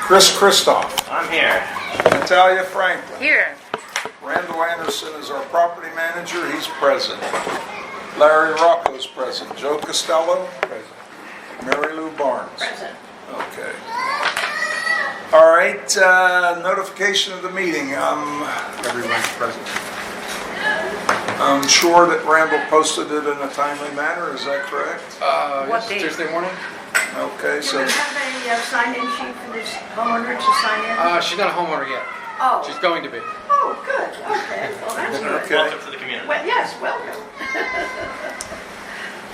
Chris Christoph. I'm here. Natalia Franklin. Here. Randall Anderson is our property manager. He's present. Larry Rocco's present. Joe Costello. Present. Mary Lou Barnes. Present. Okay. All right. Notification of the meeting. Everyone's present. I'm sure that Randall posted it in a timely manner. Is that correct? What Yes, date? Tuesday morning? Okay. Do So we have a sign-in sheet for this homeowner to sign in? She's not a homeowner yet. Oh, She's going to be. oh, good, okay, well, that's good. Okay. Welcome to the community. Well, yes, welcome.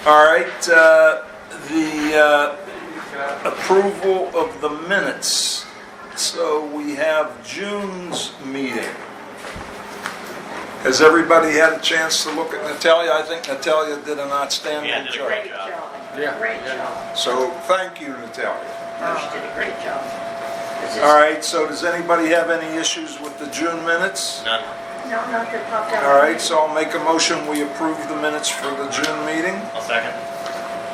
all right. The approval of the minutes. So we have June's meeting. Has everybody had a chance to look at Natalia? I think Natalia did an outstanding Yeah, did a job. Great job. Yeah, Great yeah. job. So thank you, Natalia. No, she did a great job. This is- All right, so does anybody have any issues with the June minutes? None. No, not that popped out. All right, so I'll make a motion, we approve the minutes for the June meeting. I'll second.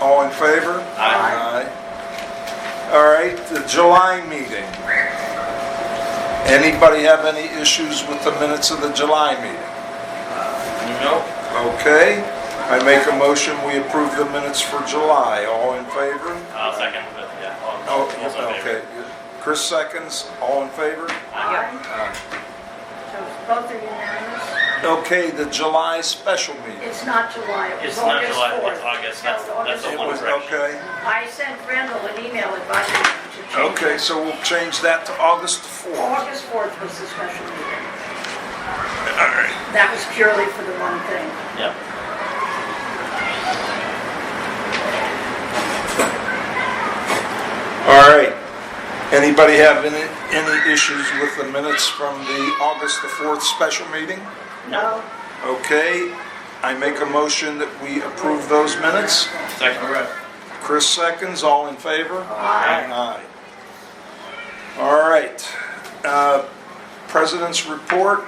All in favor? Aye. Aye. All right, the July meeting. Anybody have any issues with the minutes of the July meeting? Nope. Okay, I make a motion, we approve the minutes for July. All in favor? I'll second, but yeah. Oh, Also in favor. okay. Chris seconds, all in favor? Aye. Aye. So both are unanimous? Okay, the July special meeting. It's not July, it was It's not August July, 4th. it's August. Held That's August the It one was, 4th. okay, I sent Randall an email advising him to change okay, it. so we'll change that to August 4th. August 4th was the special meeting. All right. That was purely for the one thing. Yep. All right. Anybody have any issues with the minutes from the August the 4th special meeting? No? Okay, I make a motion that we approve those minutes. Second. Chris seconds, all in favor? Aye. Aye. All right. President's report.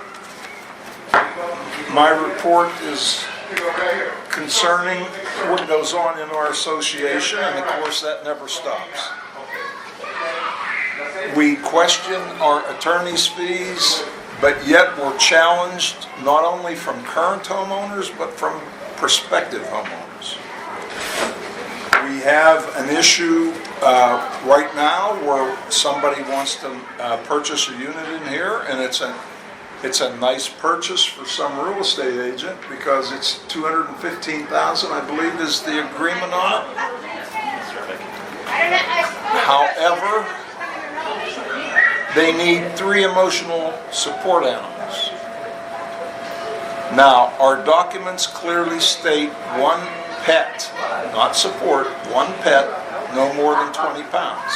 My report is concerning what goes on in our association, and of course that never stops. We question our attorney's fees, but yet we're challenged not only from current homeowners, but from prospective homeowners. We have an issue right now where somebody wants to purchase a unit in here, and it's a nice purchase for some real estate agent because it's $215,000, I believe, is the agreement on it. That's terrific. However, they need 3 emotional support animals. Now, our documents clearly state 1 pet, not support, 1 pet, no more than 20 pounds.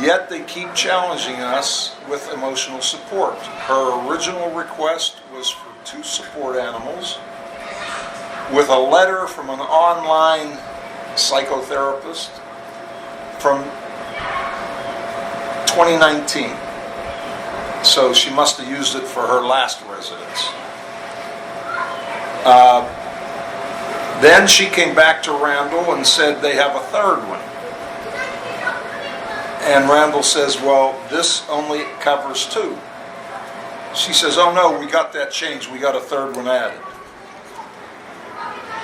Yet they keep challenging us with emotional support. Her original request was for 2 support animals with a letter from an online psychotherapist from 2019. So she must have used it for her last residence. Then she came back to Randall and said they have a 3rd one. And Randall says, well, this only covers 2. She says, oh no, we got that changed. We got a 3rd one added.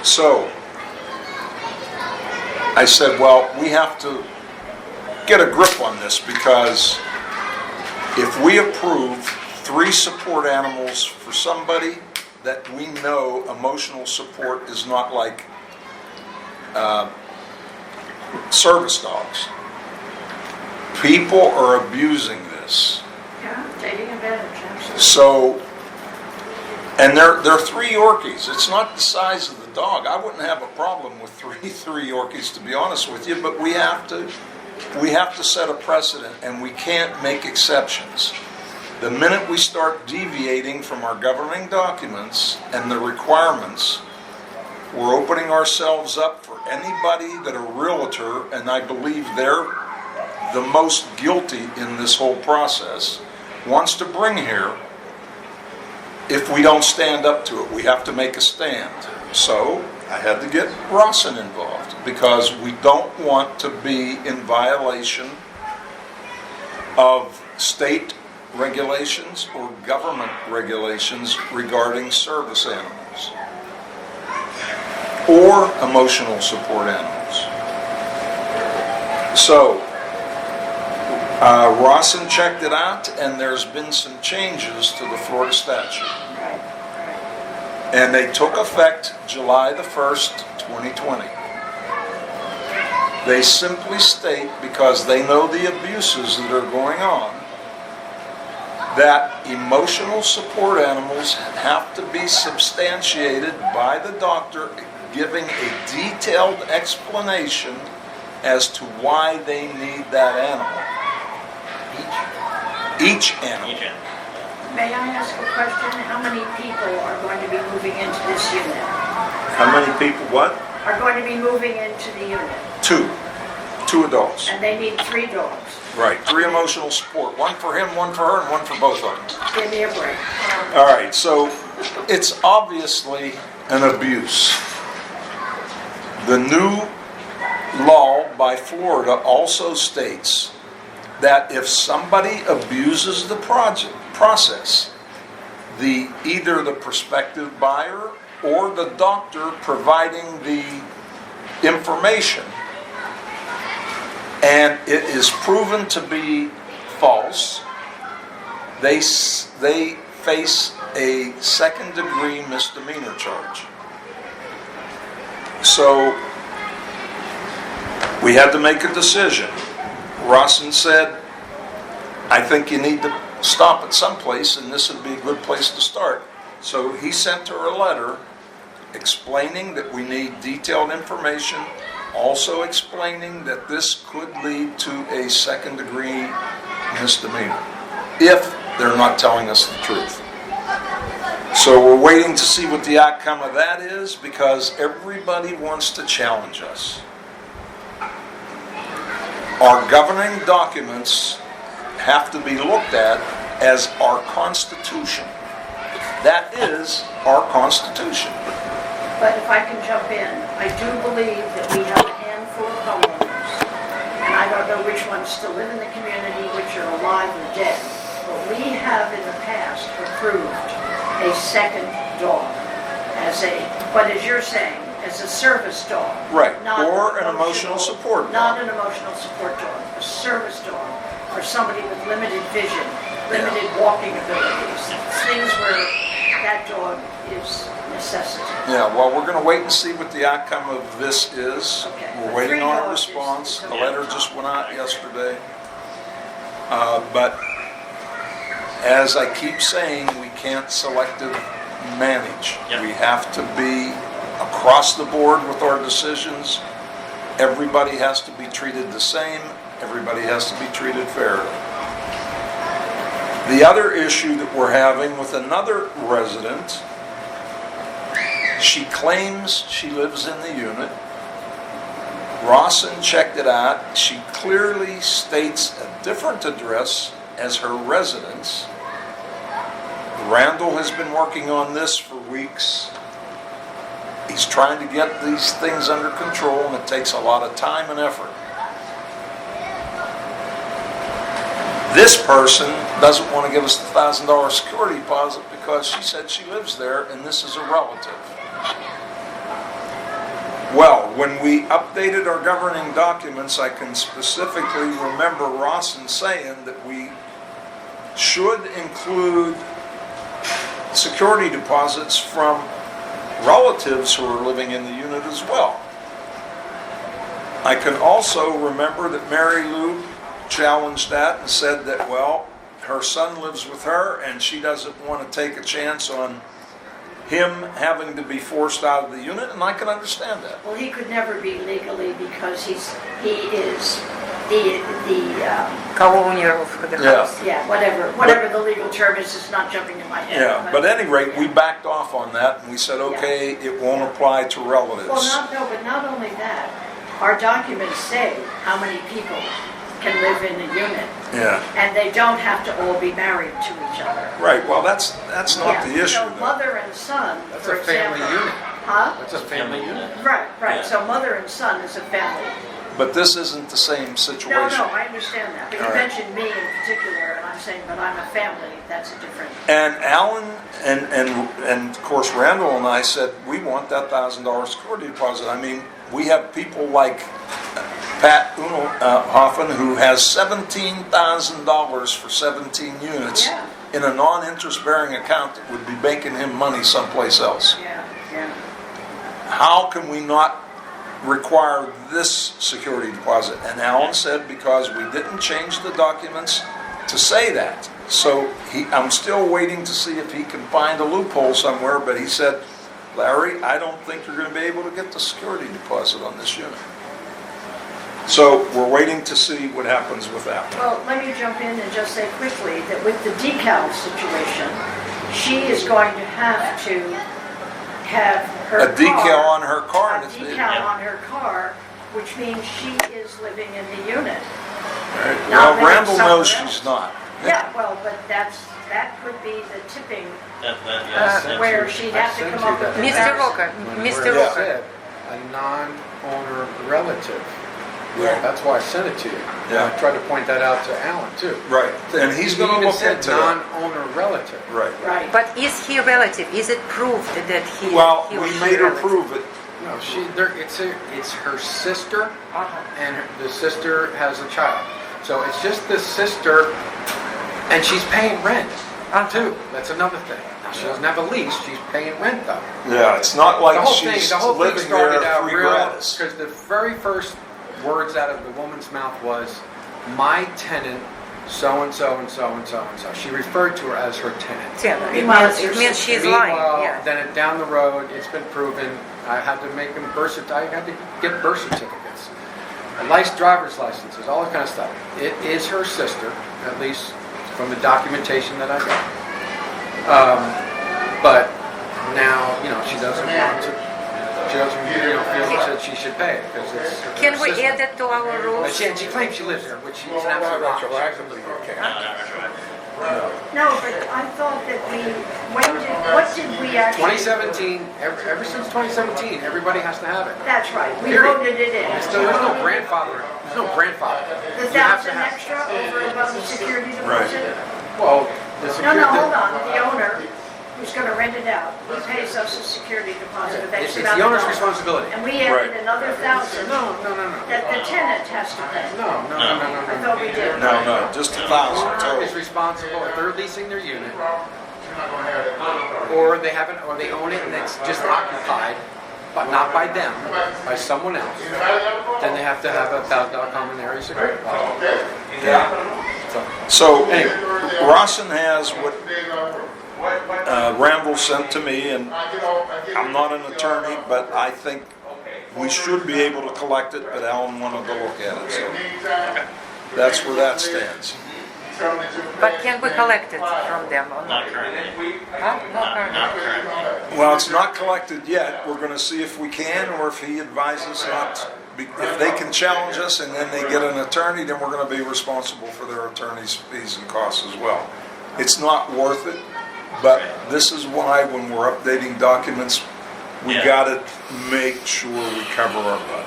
So I said, well, we have to get a grip on this because if we approve 3 support animals for somebody that we know emotional support is not like service dogs, people are abusing this. Yeah, taking advantage, absolutely. So, and they're 3 Yorkies. It's not the size of the dog. I wouldn't have a problem with three Yorkies, to be honest with you, but we have to set a precedent, and we can't make exceptions. The minute we start deviating from our governing documents and the requirements, we're opening ourselves up for anybody that a realtor, and I believe they're the most guilty in this whole process, wants to bring here. If we don't stand up to it, we have to make a stand. So I had to get Rawson involved because we don't want to be in violation of state regulations or government regulations regarding service animals or emotional support animals. So, Rawson checked it out, and there's been some changes to the Florida statute. Right, right. And they took effect July the 1st, 2020. They simply state, because they know the abuses that are going on, that emotional support animals have to be substantiated by the doctor giving a detailed explanation as to why they need that animal. Each animal. Each end. May I ask a question? How many people are going to be moving into this unit? How many people, what? Are going to be moving into the unit? Two adults. And they need 3 dogs. Right, 3 emotional support. One for him, one for her, and one for both of them. Give me a break. All right, so it's obviously an abuse. The new law by Florida also states that if somebody abuses the process, either the prospective buyer or the doctor providing the information, and it is proven to be false, they face a second-degree misdemeanor charge. So we had to make a decision. Rawson said, I think you need to stop at some place, and this would be a good place to start. So he sent her a letter explaining that we need detailed information, also explaining that this could lead to a second-degree misdemeanor if they're not telling us the truth. So we're waiting to see what the outcome of that is, because everybody wants to challenge us. Our governing documents have to be looked at as our Constitution. That is our Constitution. But if I can jump in, I do believe that we have a handful of homeowners, and I don't know which ones still live in the community, which are alive or dead, but we have in the past approved a second dog but as you're saying, as a service dog. Right, not or an emotional support Not dog. an emotional support dog, a service dog for somebody with limited vision, limited walking abilities, things where that dog is necessity. Yeah, well, we're going to wait and see what the outcome of this is. Okay. We're waiting on a 3 dogs response. is The okay. letter just went out yesterday. But as I keep saying, we can't selective manage. Yep. We have to be across the board with our decisions. Everybody has to be treated the same. Everybody has to be treated fairly. The other issue that we're having with another resident, she claims she lives in the unit. Rawson checked it out. She clearly states a different address as her residence. Randall has been working on this for weeks. He's trying to get these things under control, and it takes a lot of time and effort. This person doesn't want to give us the $1,000 security deposit because she said she lives there and this is a relative. Well, when we updated our governing documents, I can specifically remember Rawson saying that we should include security deposits from relatives who are living in the unit as well. I can also remember that Mary Lou challenged that and said that, well, her son lives with her and she doesn't want to take a chance on him having to be forced out of the unit, and I can understand that. Well, he could never be legally because he is the co-owner of the Yeah. house. whatever the legal term is not jumping in my head. Yeah, but at any rate, we backed off on that and we said, okay, it won't apply to relatives. But not only that, our documents say how many people can live in a unit, Yeah, and they don't have to all be married to each other. right, well, that's not the issue So though. mother and son, That's for a family example. unit. Huh? That's a family unit. Right, Yeah. so mother and son is a family. But this isn't the same No, situation. no, I understand that, but you All right. mentioned me in particular, and I'm saying, but I'm a family, that's a different. And Alan and of course Randall and I said, we want that $1,000 security deposit. I mean, we have people like Pat Hoffman who has $17,000 for 17 units Yeah. in a non-interest bearing account that would be making him money someplace else. Yeah, yeah. How can we not require this security deposit? And Alan said, because we didn't change the documents to say that. So I'm still waiting to see if he can find a loophole somewhere, but he said, Larry, I don't think you're going to be able to get the security deposit on this unit. So we're waiting to see what happens with that. Well, let me jump in and just say quickly that with the decal situation, she is going to have her A decal car- on her car. A decal on her car, which means she is living in the unit. Right. Not Well, Randall living knows somewhere she's else. not. Yeah, well, but that could be the tipping Yes. where she'd have to come up with. Mr. Roca, Mr. Yeah. Roca. Said a non-owner relative. Yeah. That's why I sent it to you. Yeah. I tried to point that out to Alan too. Right. And he's He going to even look said into that. non-owner relative. Right. Right. But is he relative? Is it proved that he? Well, he or we she made her relative? prove it. No, it's her sister, Uh-huh. and the sister has a child. So it's just the sister, and she's paying rent too. That's another thing. Now, she doesn't have a lease; she's paying rent though. Yeah, it's not like she's the whole thing living started there out free real gratis. because the very first words out of the woman's mouth was, "My tenant, so and so and so and so and so." She referred to her as her tenant. Yeah, Meanwhile, it means she's lying. Meanwhile, Yeah. then down the road, it's been proven. I had to make them I had to get birth certificates, driver's licenses, all that kind of stuff. It is her sister, at least from the documentation that I got. But now, she doesn't want to. She doesn't, feel that she should pay it because it's. Can her we sister. add that to our But rules? she claims she lives there, which is an absolute lie. No, but I thought that what did we actually? 2017, ever since 2017, everybody has to have it. That's right, we Period. voted it in. There's no grandfather. There's no grandfather. The You have to 1,000 have- extra over and above the security deposit? Well, the No, security. no, hold on, the owner who's gonna rent it out, he pays us a security deposit of It's X amount the of owner's dollars. responsibility. And we added Right. another 1,000 No. that the tenant has to pay. No. I thought we did. No, just 1,000 Owner is total. responsible if they're leasing their unit, or they haven't, or they own it and it's just occupied, but not by them, by someone else. Then they have to have a $1,000 common area security deposit. Yeah. So, So Rawson has what Randall sent to me, and I'm not an attorney, but I think we should be able to collect it, but Alan wanted to look at it, so that's where that stands. But can we collect it from them or not? Not currently. Huh? Not currently. Not currently. Well, it's not collected yet. We're going to see if we can, or if he advises not to. If they can challenge us and then they get an attorney, then we're going to be responsible for their attorney's fees and costs as well. It's not worth it, but this is why when we're updating documents, we Yeah. got to make sure we cover our butt.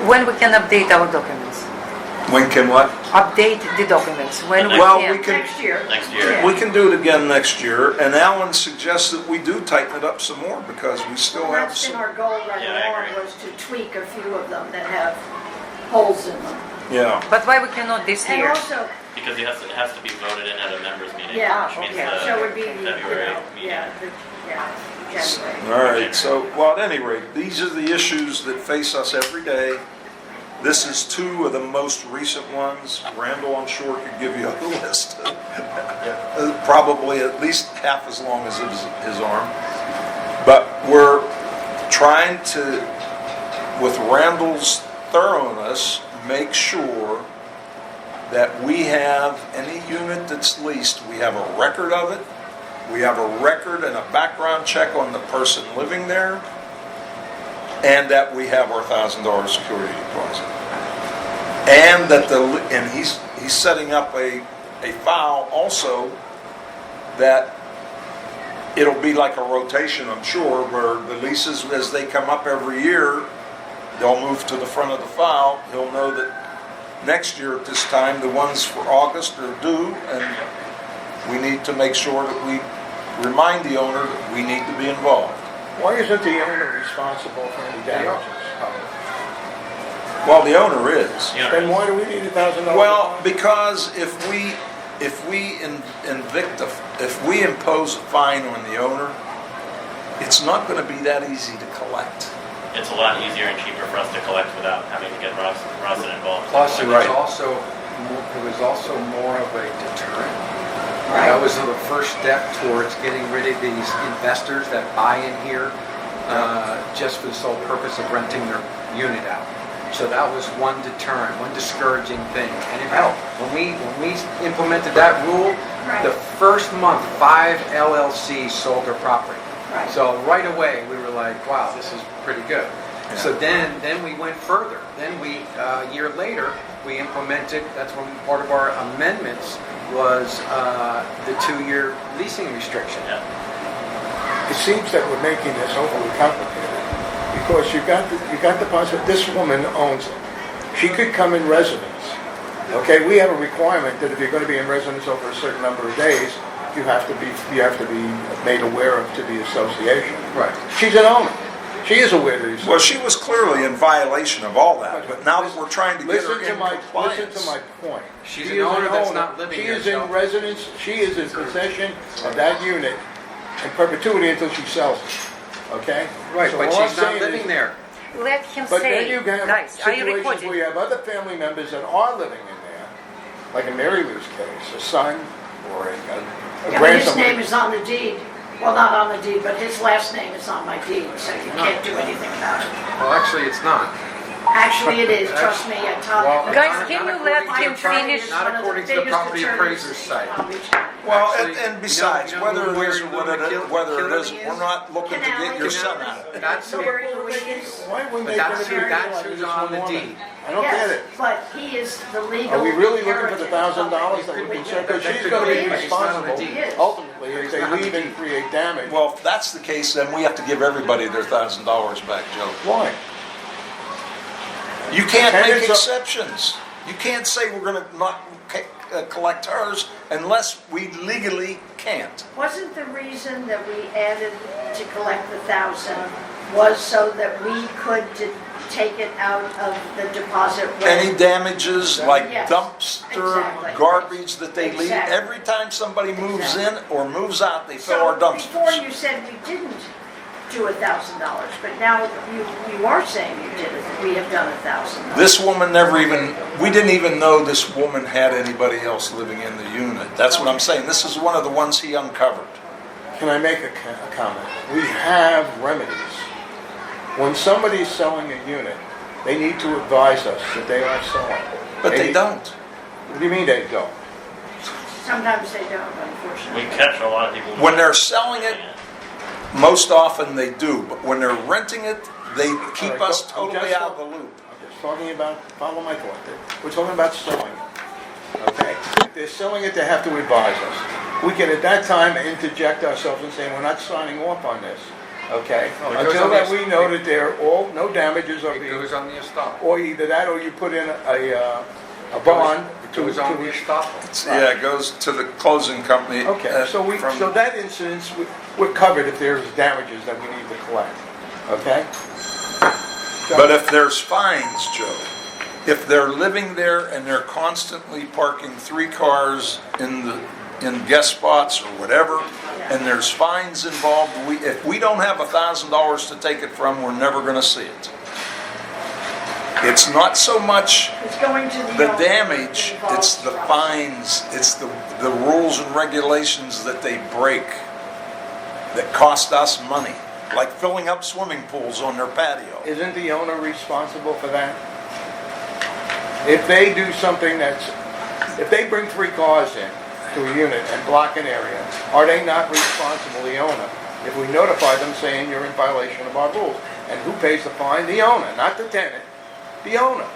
When we can update our documents? When can what? Update the documents. When we Well, can? we can. Next year. Next year. Yeah. We can do it again next year, and Alan suggests that we do tighten it up some more because we still Well, have that's been some. our goal right Yeah, I along, agree. was to tweak a few of them that have holes in them. Yeah. But why we cannot this And year? also, Because it has to be voted in at a members meeting. yeah, Which means okay. the so it would be, February meeting. January. All right. So, well, at any rate, these are the issues that face us every day. This is two of the most recent ones. Randall, I'm sure, could give you a list. Probably at least half as long as his arm. But we're trying to, with Randall's thoroughness, make sure that we have any unit that's leased, we have a record of it. We have a record and a background check on the person living there, and that we have our $1,000 security deposit. And that he's setting up a file also that it'll be like a rotation, I'm sure, where the leases, as they come up every year, they'll move to the front of the file. He'll know that next year at this time, the ones for August are due, and we need to make sure that we remind the owner that we need to be involved. Why isn't the owner responsible for any damages? Well, the owner is. You know, Then why do we need $1,000? Well, because if we impose a fine on the owner, it's not going to be that easy to collect. it's a lot easier and cheaper for us to collect without having to get Rawson involved. Plus, it Right. was also more of a deterrent. Right. That was the first step towards getting rid of these investors that buy in here just for the sole purpose of renting their unit out. So that was one deterrent, one discouraging thing, and it helped. When we implemented that rule, Right. the first month, 5 LLCs sold their property. Right. So right away, we were like, wow, this is pretty good. Yeah. So then we went further. Then a year later, we implemented, that's when part of our amendments was the 2-year leasing restriction. Yeah. It seems that we're making this overly complicated because you got the possibility. This woman owns it. She could come in residence. Okay, we have a requirement that if you're going to be in residence over a certain number of days, you have to be made aware of to the association. Right. She's an owner. She is aware of these. Well, she was clearly in violation of all that, but now that we're trying to get her Listen in to compliance. my point. She's She an is owner that's not living She there, is in so- residence, she is in possession of that unit in perpetuity until she sells it, okay? Right, So but all I'm she's not saying is- living there. Let him But then say, you have guys, are you situations where recording? you have other family members that are living in there, like in Mary Lou's case, a son or a Yeah, but his grandson. name is on the deed. Well, not on the deed, but his last name is on my deed, so you can't do anything about it. Well, actually, it's not. Actually, it is, trust me, I taught Well, him. Guys, not- can not you let according to him the property- finish? Not according to the property appraiser's site. Well, Actually, and besides, you know whether it where is or whether it isn't, is? we're not looking to get your son out of it. That's Where is? Why wouldn't But they that's put it that's in who's this on one the woman? deed. I don't get Yes, it. but he is the legal. Are we really looking for the inheritor $1,000 that of we it. can check? Because That she's could going to be, be but it's not on the responsible deed. ultimately if they It's not on leave the and deed. create damage. Well, if that's the case, then we have to give everybody their $1,000 back, Joe. Why? You can't make Tenants are- exceptions. You can't say we're going to not collect hers unless we legally can't. Wasn't the reason that we added to collect the 1,000 was so that we could take it out of the deposit when? Any damages like Yes, dumpster exactly. garbage that they leave, Exactly. every time somebody moves in Exactly. or moves out, they fill So our before dumpsters. you said we didn't do $1,000, but now you are saying you did it, we have done $1,000. This woman we didn't even know this woman had anybody else living in the unit. That's what I'm saying. This is one of the ones he uncovered. Can I make a comment? We have remedies. When somebody's selling a unit, they need to advise us that they are selling. But they need- don't. What do you mean they don't? Sometimes they don't, We unfortunately. catch a lot of people. When they're selling it, most often they do, but when they're renting it, they keep All right, us I'm totally just- out of the loop. I'm just talking about, follow my thought there. We're talking about selling it. Okay? If they're selling it, they have to advise us. We can at that time interject ourselves and say, we're not signing off on this. Okay? Well, it goes Until on that the- we know that no damages are It being, goes on the estoppel. or either that or you put in a bond It to. goes on the estoppel. Yeah, it goes to the closing company. Okay, so that instance, we're covered if there's damages that we need to collect, okay? But if there's fines, Joe, if they're living there and they're constantly parking 3 cars in guest spots or whatever, and there's fines involved, if we don't have $1,000 to take it from, we're never going to see it. It's not so much It's going to the the owner. damage, It involves it's the trust. fines, it's the rules and regulations that they break that cost us money, like filling up swimming pools on their patio. Isn't the owner responsible for that? If they do something if they bring 3 cars in to a unit and block an area, are they not responsible, the owner? If we notify them saying you're in violation of our rules. And who pays the fine? The owner, not the tenant, the owner.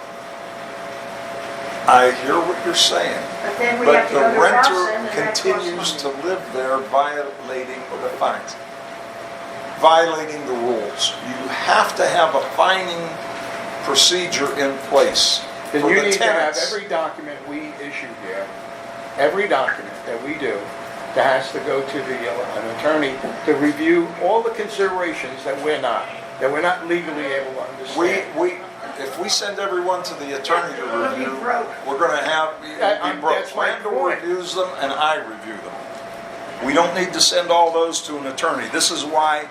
I hear what you're saying, But then we but have to the go to Rawson renter and that costs continues to money. live there violating the fines, violating the rules. You have to have a fining procedure in place for Then you the need to have tenants. every document we issue here, every document that we do, that has to go to an attorney to review all the considerations that we're not legally able to understand. If we send everyone to the attorney to We're gonna be review, broke. we're gonna have, be broke. That's my Randall point. reviews them and I review them. We don't need to send all those to an attorney. This is why,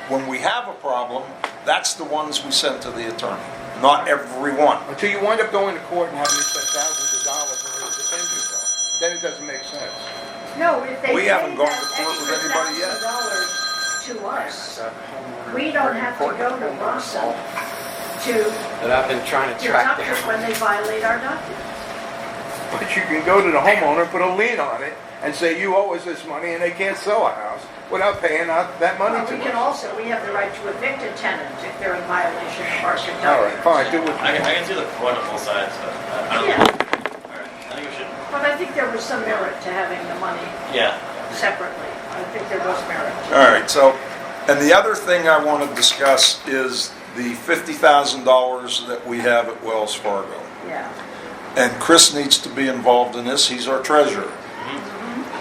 when we have a problem, that's the ones we send to the attorney, not every one. Until you wind up going to court and having to spend thousands of dollars in order to defend yourself, then it doesn't make sense. No, if they We pay haven't gone to that court with extra anybody yet. $1,000 to us, That homeowner we don't have to go to Russell to that I've been trying to track deduct it when down. they violate our documents. But you can go to the homeowner, put a lien on it, and say, you owe us this money, and they can't sell a house without paying out that money Well, to we can us. also, we have the right to evict a tenant if they're in violation of our documents. All right, fine, do what I you can see the point of both sides, but I don't Yeah. know. Alright, I think we should, But I think there was some merit to having the money yeah. separately. I think there was merit. All right, so, and the other thing I want to discuss is the $50,000 that we have at Wells Fargo. Yeah. And Chris needs to be involved in this, he's our treasurer.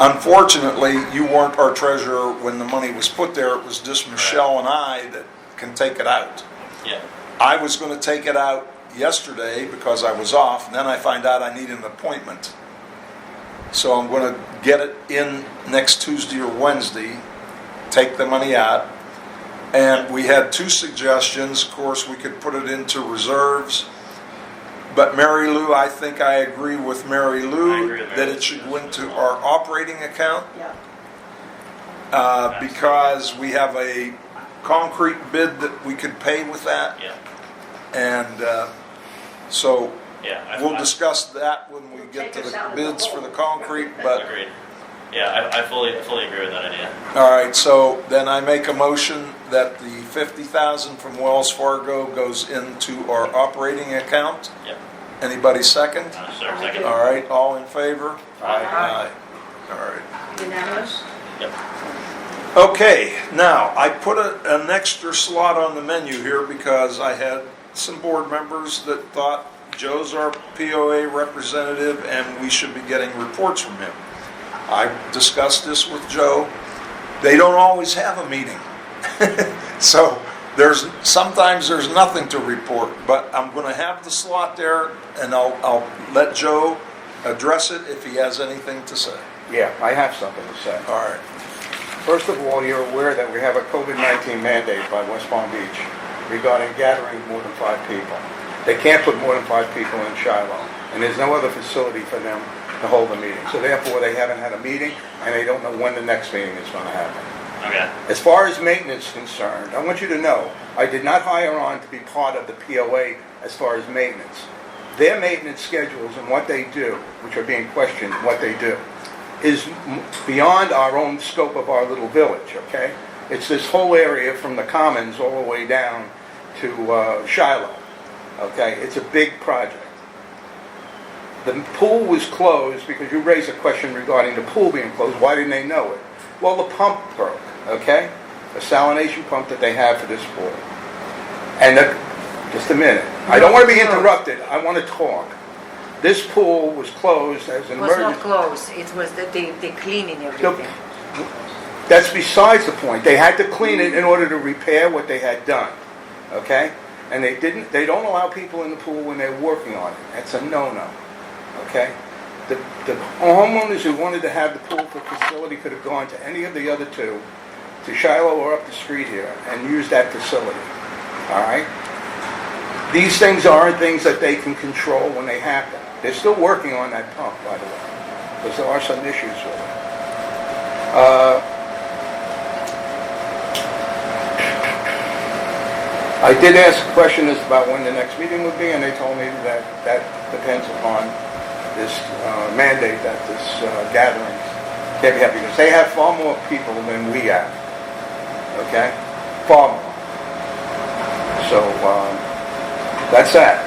Unfortunately, you weren't our treasurer when the money was put there, it was just Michelle and I that can take it out. Yeah. I was going to take it out yesterday because I was off, and then I find out I need an appointment. So I'm going to get it in next Tuesday or Wednesday, take the money out. And we had two suggestions. Of course, we could put it into reserves. But Mary Lou, I think I agree with Mary I Lou agree with that Mary it Lou's should go suggestion into as well. our operating account Yeah. because we have a concrete bid that we could pay with that. Yeah. And so Yeah. we'll discuss that when we get to Take us the out of the bids for hole. the concrete, but, Agreed. Yeah, I fully agree with that idea. all right, so then I make a motion that the 50,000 from Wells Fargo goes into our operating account. Yep. Anybody second? Sure, second. All right, all in favor? Aye. All right. Unanimous? Yep. Okay, now, I put an extra slot on the menu here because I had some board members that thought Joe's our POA representative and we should be getting reports from him. I discussed this with Joe. They don't always have a meeting. So sometimes there's nothing to report, but I'm going to have the slot there and I'll let Joe address it if he has anything to say. Yeah, I have something to say. All right. First of all, you're aware that we have a COVID-19 mandate by West Palm Beach regarding gathering more than 5 people. They can't put more than 5 people in Shiloh, and there's no other facility for them to hold a meeting. So therefore, they haven't had a meeting, and they don't know when the next meeting is going to happen. Okay. As far as maintenance is concerned, I want you to know, I did not hire on to be part of the POA as far as maintenance. Their maintenance schedules and what they do, which are being questioned, what they do, is beyond our own scope of our little village, okay? It's this whole area from the Commons all the way down to Shiloh, okay? It's a big project. The pool was closed because you raised a question regarding the pool being closed. Why didn't they know it? Well, the pump broke, okay? A salination pump that they have for this pool. And just a minute. I don't want to be interrupted. I want to talk. This pool was closed as an It was not emergency. closed, it was the cleaning everything. That's besides the point. They had to clean it in order to repair what they had done, okay? And they don't allow people in the pool when they're working on it. That's a no-no, okay? The homeowners who wanted to have the pool for facility could have gone to any of the other two, to Shiloh or up the street here, and used that facility, all right? These things aren't things that they can control when they happen. They're still working on that pump, by the way, because there are some issues with it. I did ask a question as about when the next meeting would be, and they told me that that depends upon this mandate that this gathering can't be had, because they have far more people than we have, okay? Far more. So, that's that.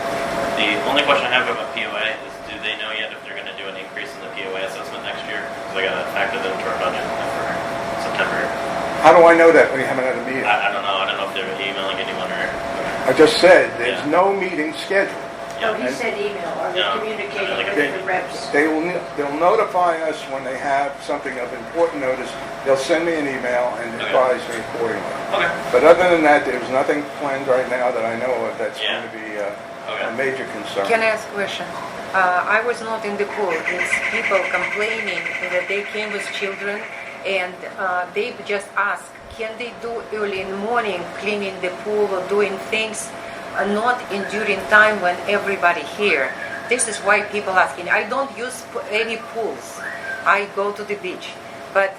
The only question I have about POA is, do they know yet if they're going to do an increase in the POA assessment next year? Because I got to factor that into our budget for September. How do I know that when you haven't had a meeting? I don't know. I don't know if they're emailing anyone or. I just said, there's Yeah. no meeting scheduled. Oh, he And- said email, are they No, communicating like a with the reps? They'll notify us when they have something of important notice. They'll send me an email and Okay. advise me accordingly. Okay. But other than that, there's nothing planned right now that I know of that's Yeah. going to be Okay. a major concern. Can I ask a question? I was not in the pool. It's people complaining that they came with children and they just ask, can they do early in the morning cleaning the pool or doing things not in during time when everybody here? This is why people asking. I don't use any pools. I go to the beach. But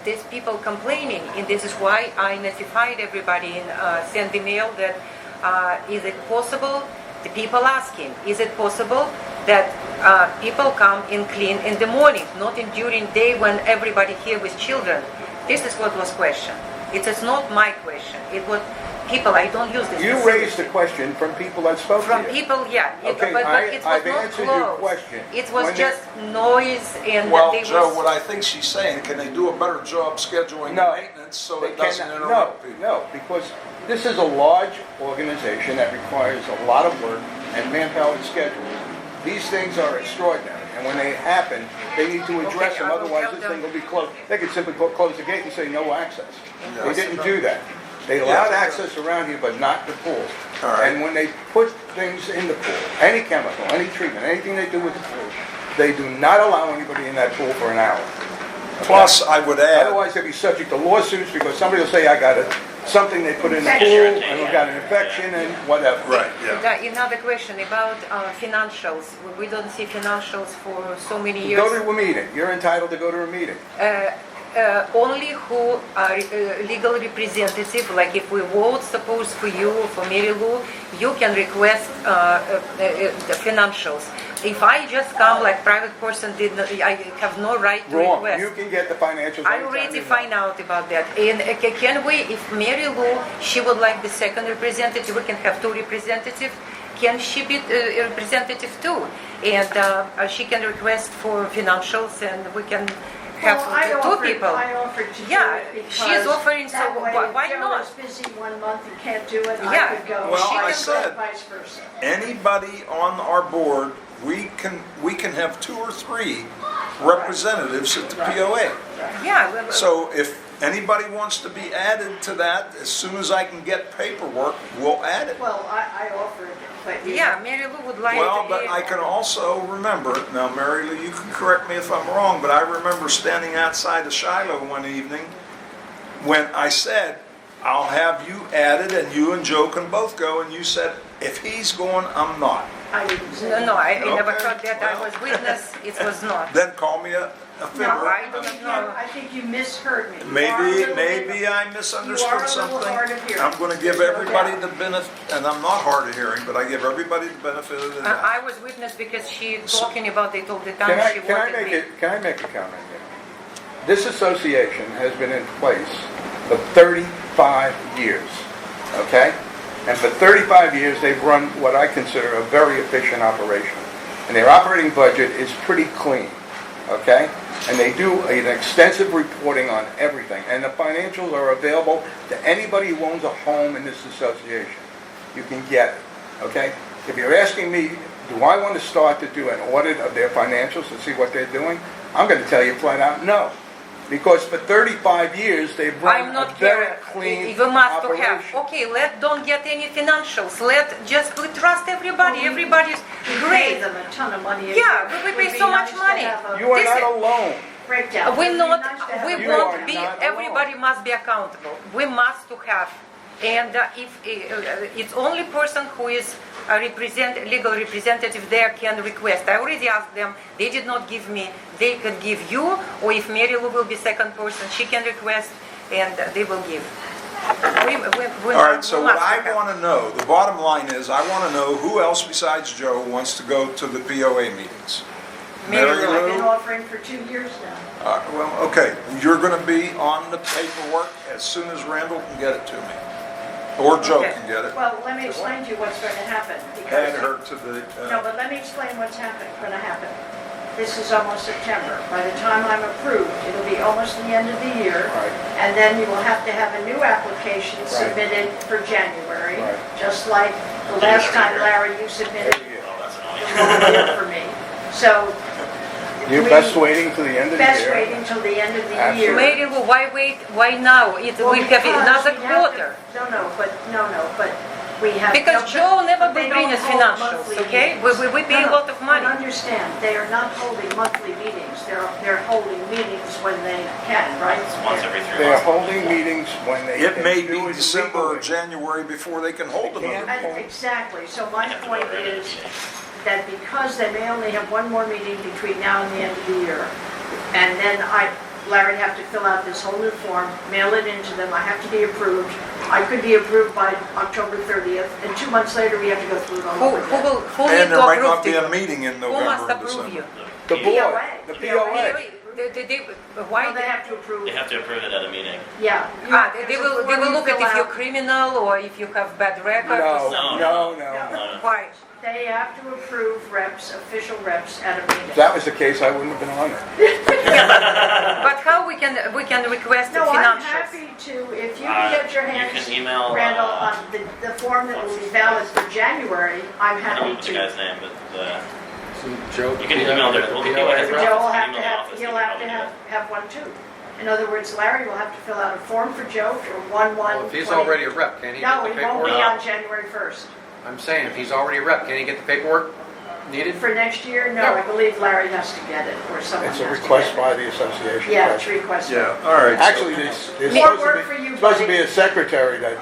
there's people complaining, and this is why I notified everybody and sent email that is it possible? The people asking, is it possible that people come and clean in the morning, not in during day when everybody here with children? This is what was question. It is not my question. It was people. I don't use this. You facility. raised the question from people that spoke From to you. people, yeah. Okay, but it was I've not answered your closed. question. It was When just noise and Well, they Joe, was. what I think she's saying, can they do a better job scheduling No. maintenance so They it doesn't cannot- interrupt people? No, because this is a large organization that requires a lot of work and manpower and schedule. These things are extraordinary, and when they happen, they need to address Okay, them, I will otherwise tell this them. thing will be closed. They could simply close the gate and say no access. They Yes. didn't do that. They allowed Yeah. access around here, but not the pool. All right. And when they put things in the pool, any chemical, any treatment, anything they do with the pool, they do not allow anybody in that pool for an hour. Plus, I would add, Otherwise, they'll be subject to lawsuits because somebody will say, I got something they put in the pool, Infection. and we got an infection and whatever. right, yeah. Another question about financials. We don't see financials for so many years. Go to a meeting. You're entitled to go to a meeting. Only who are legal representative, like if we vote, suppose for you, for Mary Lou, you can request the financials. If I just come like private person, did not, I have no right to Wrong. request. You can get the financials. I anytime already you find want. out about that. And can we, if Mary Lou, she would like the second representative, we can have two representatives. Can she be a representative too? And she can request for financials and we can have Well, I two offered- people. I offered to do Yeah, it because she's offering, so that way why if Joe not? is busy one month and can't do it, Yeah. I could go. Well, She I can go, said- vice versa. Anybody on our board, we can have 2 or 3 representatives at the POA. Yeah. well, So if anybody wants to be added to that, as soon as I can get paperwork, we'll add it. Well, I offered, but you. Yeah, Mary Lou would like Well, to but be. I can also remember, now Mary Lou, you can correct me if I'm wrong, but I remember standing outside of Shiloh one evening when I said, I'll have you added and you and Joe can both go, and you said, if he's going, I'm not. I didn't say. No, I never Okay, heard that. I well. was witness. It was not. Then call me a No, fibber. I don't know. I think you misheard me. You are a Maybe, little maybe bit- I You are a misunderstood little something. hard of hearing. I'm gonna give There's no everybody doubt. the benefit, and I'm not hard of hearing, but I give everybody the benefit of the doubt. I was witness because she talking about it all the time. Can I, She can I wanted make me. it? Can I make a comment here? This association has been in place for 35 years, okay? And for 35 years, they've run what I consider a very efficient operation. And their operating budget is pretty clean, okay? And they do an extensive reporting on everything. And the financials are available to anybody who owns a home in this association. You can get it, okay? If you're asking me, do I want to start to do an audit of their financials to see what they're doing? I'm going to tell you flat out, no. Because for 35 years, they've run I'm a not very here. clean We must to operation. have. Okay, don't get any financials. We trust everybody. Everybody's We pay great. them a ton of money. Yeah, It we would pay be so much nice to money. have a You are This not is- alone. breakdown. We It would be not. nice to have We a- You won't are be. not alone. Everybody must be accountable. We must to have. And if it's only person who is a legal representative there can request. I already asked them. They did not give me. They could give you, or if Mary Lou will be second person, she can request, and they will give. All right, so what I want to know, the bottom line is, I want to know who else besides Joe wants to go to the POA meetings. Mary Mary Lou. I've been Lou? offering for 2 years now. Well, okay, you're going to be on the paperwork as soon as Randall can get it to me. Or Joe Okay. can get it. Well, let me explain to you what's going to happen. Add Because her to the, No, but let me explain what's going to happen. this is almost September. By the time I'm approved, it'll be almost the end of the year. Right. And then you will have to have a new application Right. submitted for January. Right. Just like the do last every time, year. Larry, you submitted Every year. Oh, that's the annoying. wrong year for me. So You're best waiting till the end of the year. best waiting till the end of the Absolutely. year. Mary Lou, why wait? Why now? We Well, have because another we have to- quarter. No, but we have. Because no, Joe never but they will bring don't us hold financials, monthly okay? meetings. We pay a No, lot of money. But understand, they are not holding monthly meetings. They're holding meetings when they can, right? It's once every 3 They are months. holding meetings when they It can may do be it December or legally. January before they can hold them. Can't. Exactly, so my You have to point vote right at the is meeting. that because they may only have one more meeting between now and the end of the year, and then Larry have to fill out this whole new form, mail it into them, I have to be approved. I could be approved by October 30th, and 2 months later, we have to go through it all Who over again. who need And to there might approve not be a you? meeting in Who must November and approve you? December. The board, POA. the POA. POA. Why? Well, they have to approve, They have to approve it at a meeting. yeah. They will look at if you're criminal or if you have bad record. No, No, no, no. no. Why? They have to approve reps, official reps at a meeting. If that was the case, I wouldn't have been on it. But how we can request No, I'm financials? happy to, if you can get your You hands, can email, Randall, on the form that will be valid for January, I'm I don't know happy the guy's to. name, but Joe. You can email their- well, the POA has a- Joe will have Email to the have, office, he'll they have can to probably have one too. In other words, Larry will have to fill out a form for Joe for Well, if he's already a rep, can he No, get the he won't be paperwork? on January 1st. I'm saying, if he's already a rep, can he get the paperwork needed? For next year, no, I believe Larry has to get it, or someone has It's to a get request it. by the association. Yeah, it's president. requested. Yeah, all right. so- Actually, there's More supposed work to for you, be, supposed to buddy. be a secretary that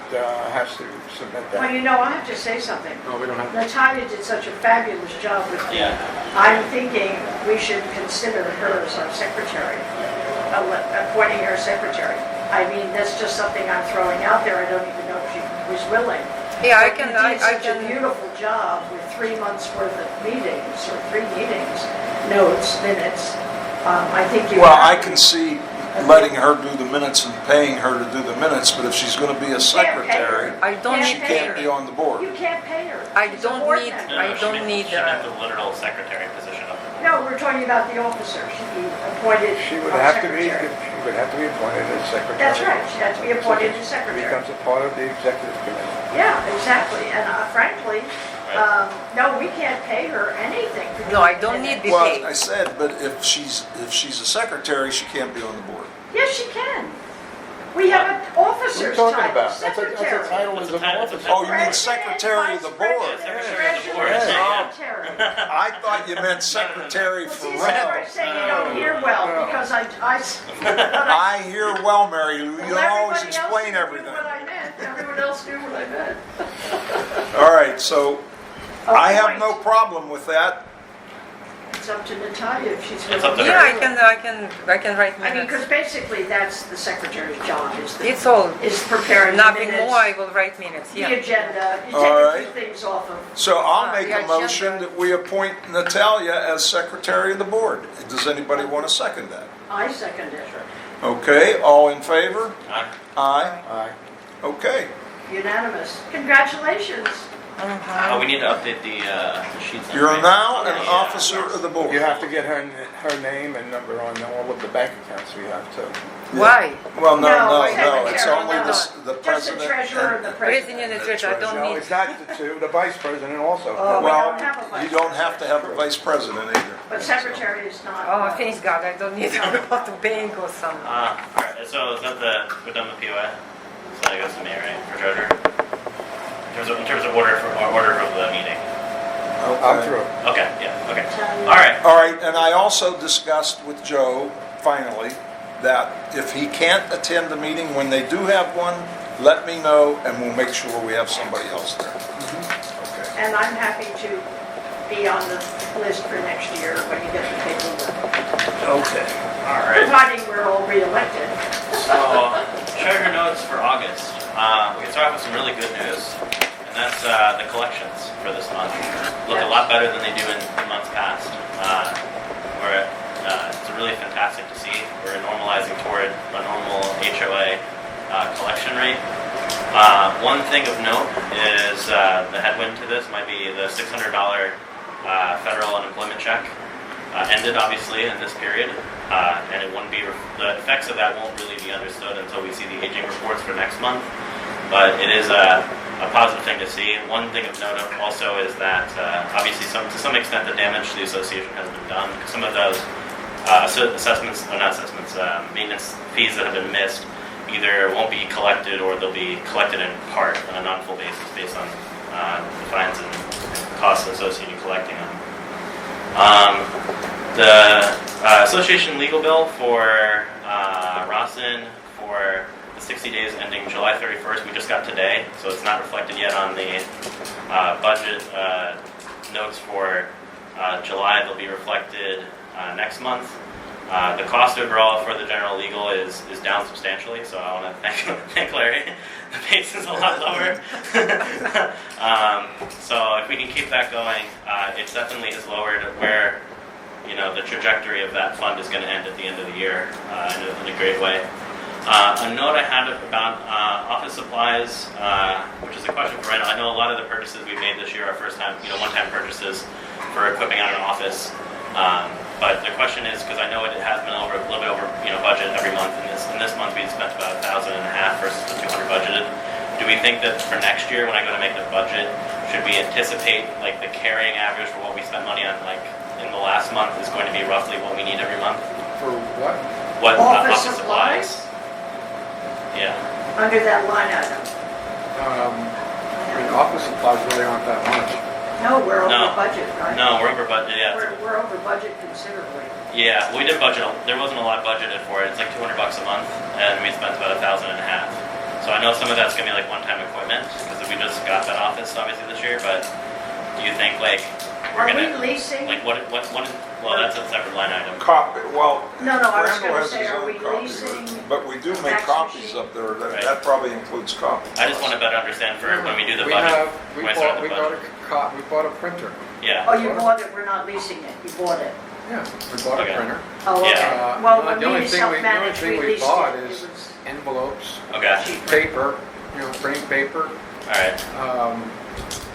has to submit Well, that. you know, I have to say something. No, we don't have. Natalia did such a fabulous job with me. Yeah. I'm thinking we should consider her as our secretary, appointing her secretary. I mean, that's just something I'm throwing out there. I don't even know if she was willing. Yeah, I But can. you did I such a can. beautiful job with 3 months' worth of meetings, or 3 meetings, notes, minutes. I think you. Well, have I to can see letting her do the minutes and paying her to do the minutes, but if she's gonna be a secretary, I don't she need. can't be on the board. You can't pay her. I She's a don't board need- member. No, I she don't meant- need, She meant the literal secretary position of the board. No, we're talking about the officer. She'd be appointed She would our have to be, secretary. she would have to be appointed as secretary. That's right, she had to be appointed as So secretary. Becomes a part of the executive committee. Yeah, exactly, and frankly, no, we can't pay her anything for doing No, I don't minutes. need Well, paid. I said, but if she's a secretary, she can't be on the board. Yes, she can. We have an What are officer's you talking title, about? That's a secretary. title as an It's a officer. title. Oh, you mean secretary of the board? Yeah, secretary of the board. Treasurer, Yeah. secretary. I thought you meant secretary Well, for see, this is where I rep. say you don't hear well, because I I hear well, Mary Lou, you well, don't always everybody else explain knew everything. what I meant, everyone else knew what I meant. All right, so I have point. no problem with that. It's up to Natalia if she's. It's up to willing her. Yeah, I can write I mean, because minutes. basically that's the secretary's job, It's all. is preparing the Nothing minutes, more. I will write minutes. the Yeah. agenda, you All take a right. few things off of. So I'll make Yeah, a motion agenda. that we appoint Natalia as secretary of the board. Does anybody want to second that? I second it. Okay, all in favor? Aye. Aye. Aye. Okay. Unanimous. Congratulations. We need to update the sheets. You're now an Yeah. officer of the board. You have to get her name and number on all of the bank accounts we have to. Why? Well, no, No, it's secretary, only no. the Just the president. treasurer and the President and president. treasurer. I don't No, need. it's not the two, the vice president also. Oh, Well, don't have a vice you don't have to have a vice president either. But secretary is not. Oh, thank God, I don't need to go to bank or something. Alright, so is that we're done with POA? So that goes to me, right, for treasurer? In terms of order of the meeting. I'm through. Okay, yeah, okay. Alright, All right, and I also discussed with Joe, finally, that if he can't attend the meeting, when they do have one, let me know, and we'll make sure we have somebody else there. Okay. And I'm happy to be on the list for next year when you get the paperwork. Okay. alright. Providing we're all reelected. So, treasurer notes for August. We can start off with some really good news, and that's the collections for this month. Look a lot better than they do in months past. It's really fantastic to see. We're normalizing toward a normal HOA collection rate. One thing of note is the headwind to this might be the $600 federal unemployment check. ended, obviously, in this period, and it wouldn't be the effects of that won't really be understood until we see the aging reports for next month. But it is a positive thing to see. One thing of note also is that obviously, to some extent, the damage to the association has been done. Some of those maintenance fees that have been missed either won't be collected or they'll be collected in part on a non-full basis based on the fines and costs associated with collecting them. The association legal bill for Rossin for the 60 days ending July 31st, we just got today, so it's not reflected yet on the budget notes for July. They'll be reflected next month. The cost overall for the general legal is down substantially, so I want to thank Larry. The pace is a lot lower. So if we can keep that going, it definitely is lowered where the trajectory of that fund is going to end at the end of the year in a great way. A note I had about office supplies, which is a question for Randall. I know a lot of the purchases we made this year are one-time purchases for equipping out an office. But the question is, because I know it has been a little bit over budget every month. In this month we spent about $1,500 versus the $200 budgeted. Do we think that for next year, when I go to make the budget, should we anticipate like the carrying average for what we spent money on, like in the last month, is going to be roughly what we need every month? For what? What Office office supplies? Yeah. Under that line item. Office supplies really aren't that much. No, we're over No. budget, right? No, we're over budget. Yeah. We're over budget considerably. Yeah, we did budget. There wasn't a lot budgeted for it. It's like $200 a month, and we spent about $1,500. So I know some of that's gonna be like one-time equipment because we just got that office obviously this year. But do you think like we're Are we gonna leasing? like what? Well, that's a separate line item. Copy, well. No, I was Randall gonna has say, his are own we copy, leasing but we do make fax copies machine? up there, Right. that probably includes copies. I just want to better understand for when we do the We budget. we when I start bought the budget. we bought a printer. Yeah. Oh, you bought it, we're not leasing it, you bought it. Yeah, we bought Okay. a printer. Oh, okay. Yeah. Well, The when only we thing self-managed, we leased bought it. is It was envelopes, Okay. cheap. paper, printing paper. All right.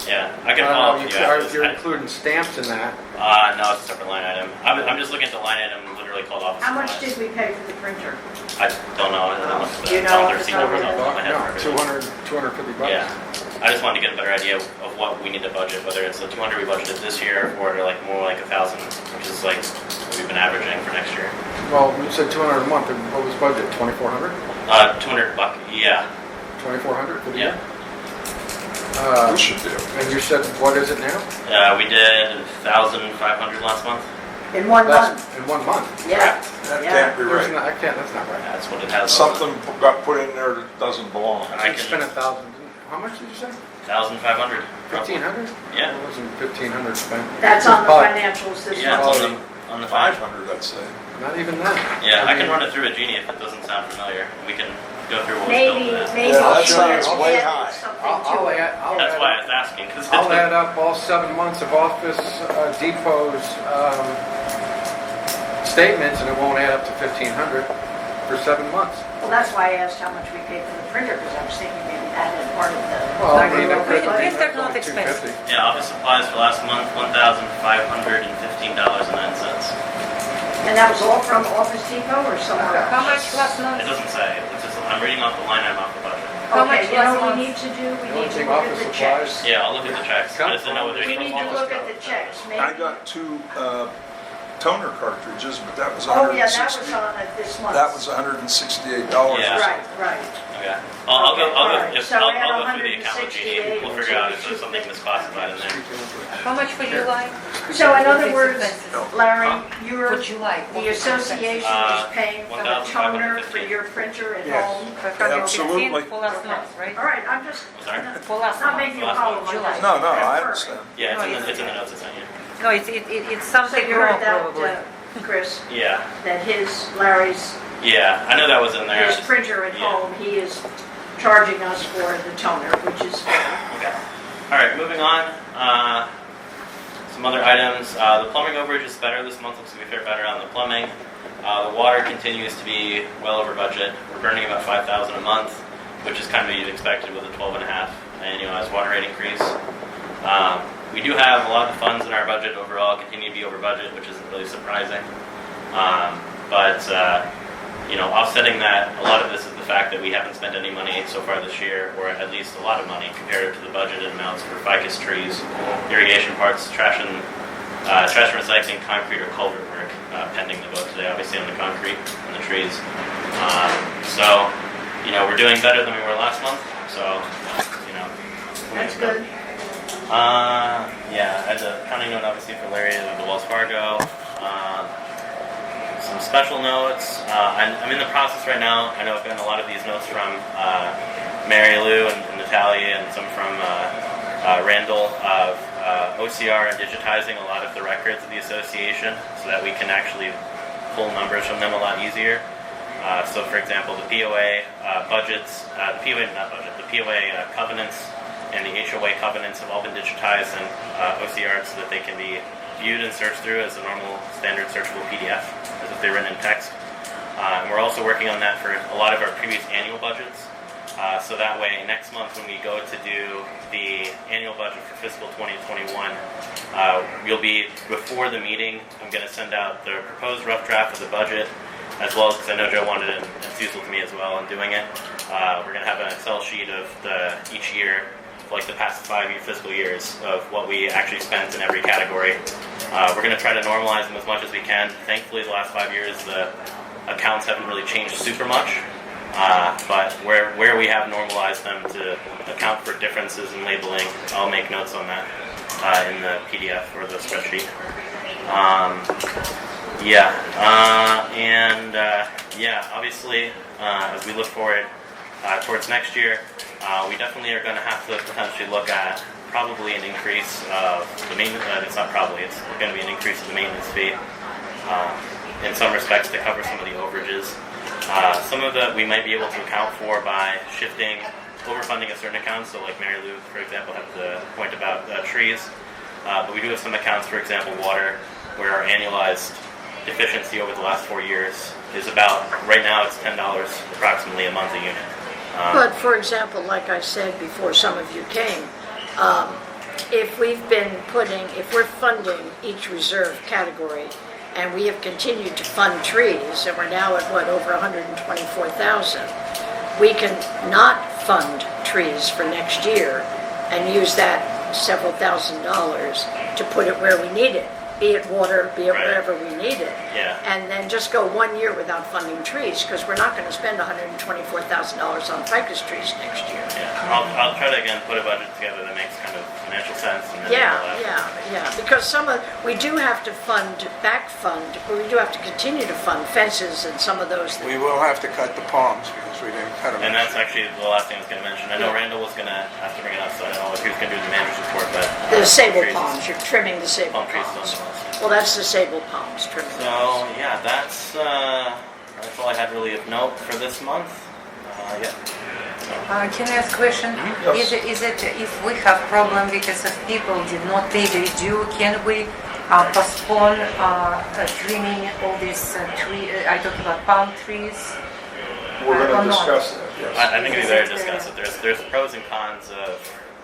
Yeah, I can follow up with you after this. You're including stamps in that. No, it's a separate line item. I'm just looking at the line item literally called office How much supplies. did we pay for the printer? I don't know. I don't look at Do you the know other off the receipt top of numbers your off the top of my head. No, for everything. $250. Yeah. I just wanted to get a better idea of what we need to budget, whether it's the 200 we budgeted this year or like more like 1,000, which is like what we've been averaging for next year. Well, you said 200 a month, and what was budget? 2,400? $200. Yeah. 2,400 for the Yeah. year? We should do. And you said, what is it now? We did 1,500 last month. In one That's month? in 1 month. Yeah. That Yeah. can't be There's right. not, that's not right. That's what it has. Something got put in there that doesn't belong. I You can- spent 1,000, how much did you say? 1,500. 1,500? Yeah. It wasn't 1,500 spent. That's on the But financials this Yeah, month. it's on the 500. 500, I'd say. Not even that. Yeah, I can mean, run it through a Genie if it doesn't sound familiar. We can go through what was Maybe, built in it. maybe. Yeah, that she sounds has way added high. something I'll to it. add, That's why I was asking. Cause I'll add up all 7 months of Office Depot's statements, and it won't add up to 1,500 for 7 months. Well, that's why I asked how much we paid for the printer, because I was thinking maybe that had part of the. Well, I Like, mean, printer that's not only expensive. 250. Yeah, office supplies for last month, $1,515.09. And that was all from Office Depot or somewhere else? How much last It month? doesn't say. It's just, I'm reading off the line item off the budget. How much Okay, you know last what month? we need to do? We The only need to thing look at office the supplies- checks. Yeah, I'll look at the checks. I just didn't know whether We need to look at the checks, maybe. I got 2 toner cartridges, but that was Oh, yeah, that was 160. on it this month. That was $168. Yeah. Right. Okay. I'll go. I'll Alright, go. so I'll add go through the account with Genie. We'll figure out if there's something misclassified in there. How much for July? So in other Fixed words, expenses. Larry, For you're, July. the association is paying for the toner for 1,515. your printer at Yes. home? 515 Absolutely. for last month, right? All right, I'm just, Sorry? For last not month. making you Last follow month. my July. list. No, I Confirm. understand. Yeah, No, it's in the notes I sent you. No, it's So something you wrong heard that, probably. Chris, Yeah. that Larry's, Yeah. I know that was in there. his printer at Yeah. home, he is charging us for the toner, which is fair. Okay. All right, moving on. Some other items. The plumbing overage is better this month. Looks like we fared better on the plumbing. The water continues to be well over budget. We're burning about $5,000 a month, which is kind of what you'd expected with a 12.5 annualized water rate increase. We do have a lot of the funds in our budget overall continue to be over budget, which isn't really surprising. But offsetting that, a lot of this is the fact that we haven't spent any money so far this year, or at least a lot of money compared to the budgeted amounts for ficus trees, irrigation parts, trash and recycling, concrete or culvert work, pending the vote today, obviously on the concrete and the trees. We're doing better than we were last month. So, That's good. As a counting note, obviously for Larry, the Wells Fargo. Some special notes. I'm in the process right now. I know I've gotten a lot of these notes from Mary Lou and Natalia, and some from Randall of OCR and digitizing a lot of the records of the association, so that we can actually pull numbers from them a lot easier. So, for example, the POA budgets, the POA covenants and the HOA covenants have all been digitized in OCR, so that they can be viewed and searched through as a normal standard searchable PDF, as if they're written in text. And we're also working on that for a lot of our previous annual budgets. So that way, next month when we go to do the annual budget for fiscal 2021, we'll be, before the meeting, I'm going to send out the proposed rough draft of the budget, as well as, because I know Joe wanted it, and it's useful to me as well in doing it. We're going to have an Excel sheet of each year, like the past 5 fiscal years, of what we actually spent in every category. We're going to try to normalize them as much as we can. Thankfully, the last 5 years, the accounts haven't really changed super much, but where we have normalized them to account for differences in labeling, I'll make notes on that in the PDF or the spreadsheet. Obviously, as we look forward towards next year, we definitely are going to have to potentially look at probably an increase of the maintenance. It's not probably; it's going to be an increase of the maintenance fee in some respects to cover some of the overages. Some of that we might be able to account for by shifting, overfunding a certain account. So, like Mary Lou, for example, had the point about trees, but we do have some accounts, for example, water, where our annualized deficiency over the last 4 years is about, right now it's $10 approximately a month a unit. But for example, like I said before some of you came, if we're funding each reserve category, and we have continued to fund trees, and we're now at over 124,000, we can not fund trees for next year and use that several $1,000s to put it where we need it. Be it water, be it wherever we need it. Yeah. And then just go 1 year without funding trees, because we're not going to spend $124,000 on ficus trees next year. Yeah, I'll try to again put a budget together that makes kind of financial sense. And then Because we do have to back fund, but we do have to continue to fund fences and some of those things. We will have to cut the palms because we didn't cut them. And that's actually the last thing I was going to mention. I know Randall was going to have to bring it up, so I don't know if he was going to do the manager's report, but The sable palms, you're trimming the sable palm trees palms. still on the list. Well, that's the sable palms trimming. So yeah, that's all I had really of note for this month. Can I ask a question? Yes. Is it if we have problem because of people did not pay their due, can we postpone trimming all these tree? I talk about palm trees. We're Or going to not? discuss that, yes. I think it'd be better to discuss it. There's pros and cons of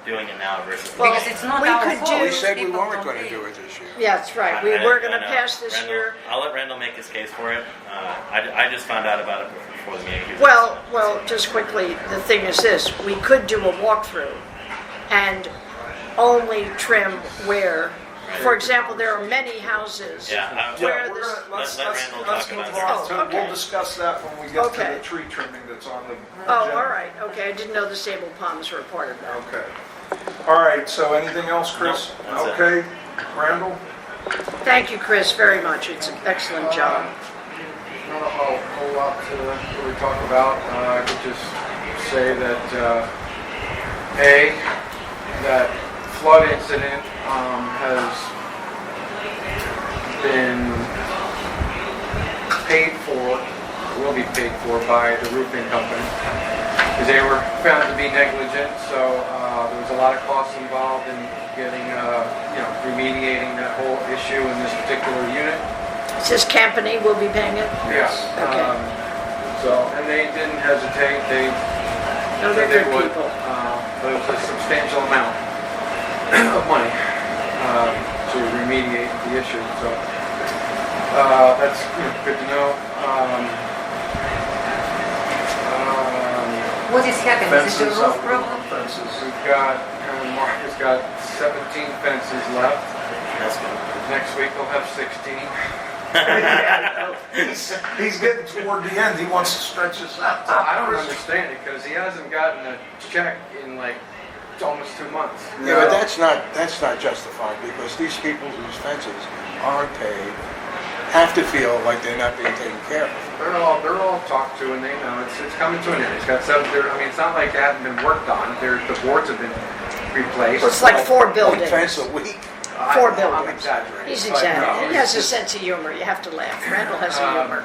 doing it now versus. Because it's not we our could fault. We said we People weren't don't going to pay. do it this year. Yeah, that's right. We were going to pass this Randall, year. I'll let Randall make his case for it. I just found out about it before the meeting. Well, just quickly, the thing is this, we could do a walkthrough and only trim where, for example, there are many houses. Yeah, Where Yeah, we're this- gonna, let's Randall move talk about on it. to, Okay. we'll discuss that when we get to Okay. the tree trimming that's on the Oh, agenda. all right, okay, I didn't know the sable palms were a part of that. Okay. All right, so anything else, Chris? No, that's it. Okay, Randall? Thank you, Chris, very much. It's an excellent job. Not a whole lot to really talk about. I could just say that, that flood incident has been paid for, will be paid for by the roofing company, because they were found to be negligent, so there was a lot of costs involved in getting, remediating that whole issue in this particular unit. Says Campany will be paying it? Yes. Okay. And they didn't hesitate, they No, they're said they good would, people. but it was a substantial amount of money. to remediate the issue. So that's good to know. What is happening? Is it a Fences, roof problem? fences. We've got, Mark has got 17 fences left. That's good. Next week we'll have 16. He's getting toward the end, he wants to stretch this out. to I don't Christmas. understand it because he hasn't gotten a check in like almost 2 months. Yeah, but that's not justified, because these people whose fences aren't paid have to feel like they're not being taken care of. They're all talked to and they know it's coming to an end. He's got 7. I mean, it's not like they haven't been worked on. The boards have been replaced. It's like 4 One buildings. fence a week. 4 I'm buildings. exaggerating. He's but no, exaggerating. He it's has a just- sense of humor. You have to laugh. Randall has a humor.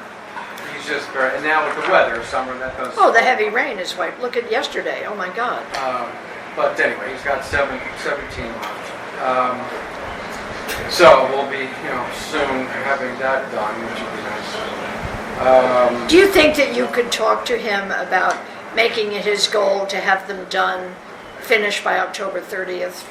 He's just very, and now with the weather, summer, that does. Oh, the heavy rain is white. Look at yesterday. Oh my God. But anyway, he's got 17 left. So we'll be, soon having that done, which will be nice. Do you think that you could talk to him about making it his goal to have them done, finished by October 30th?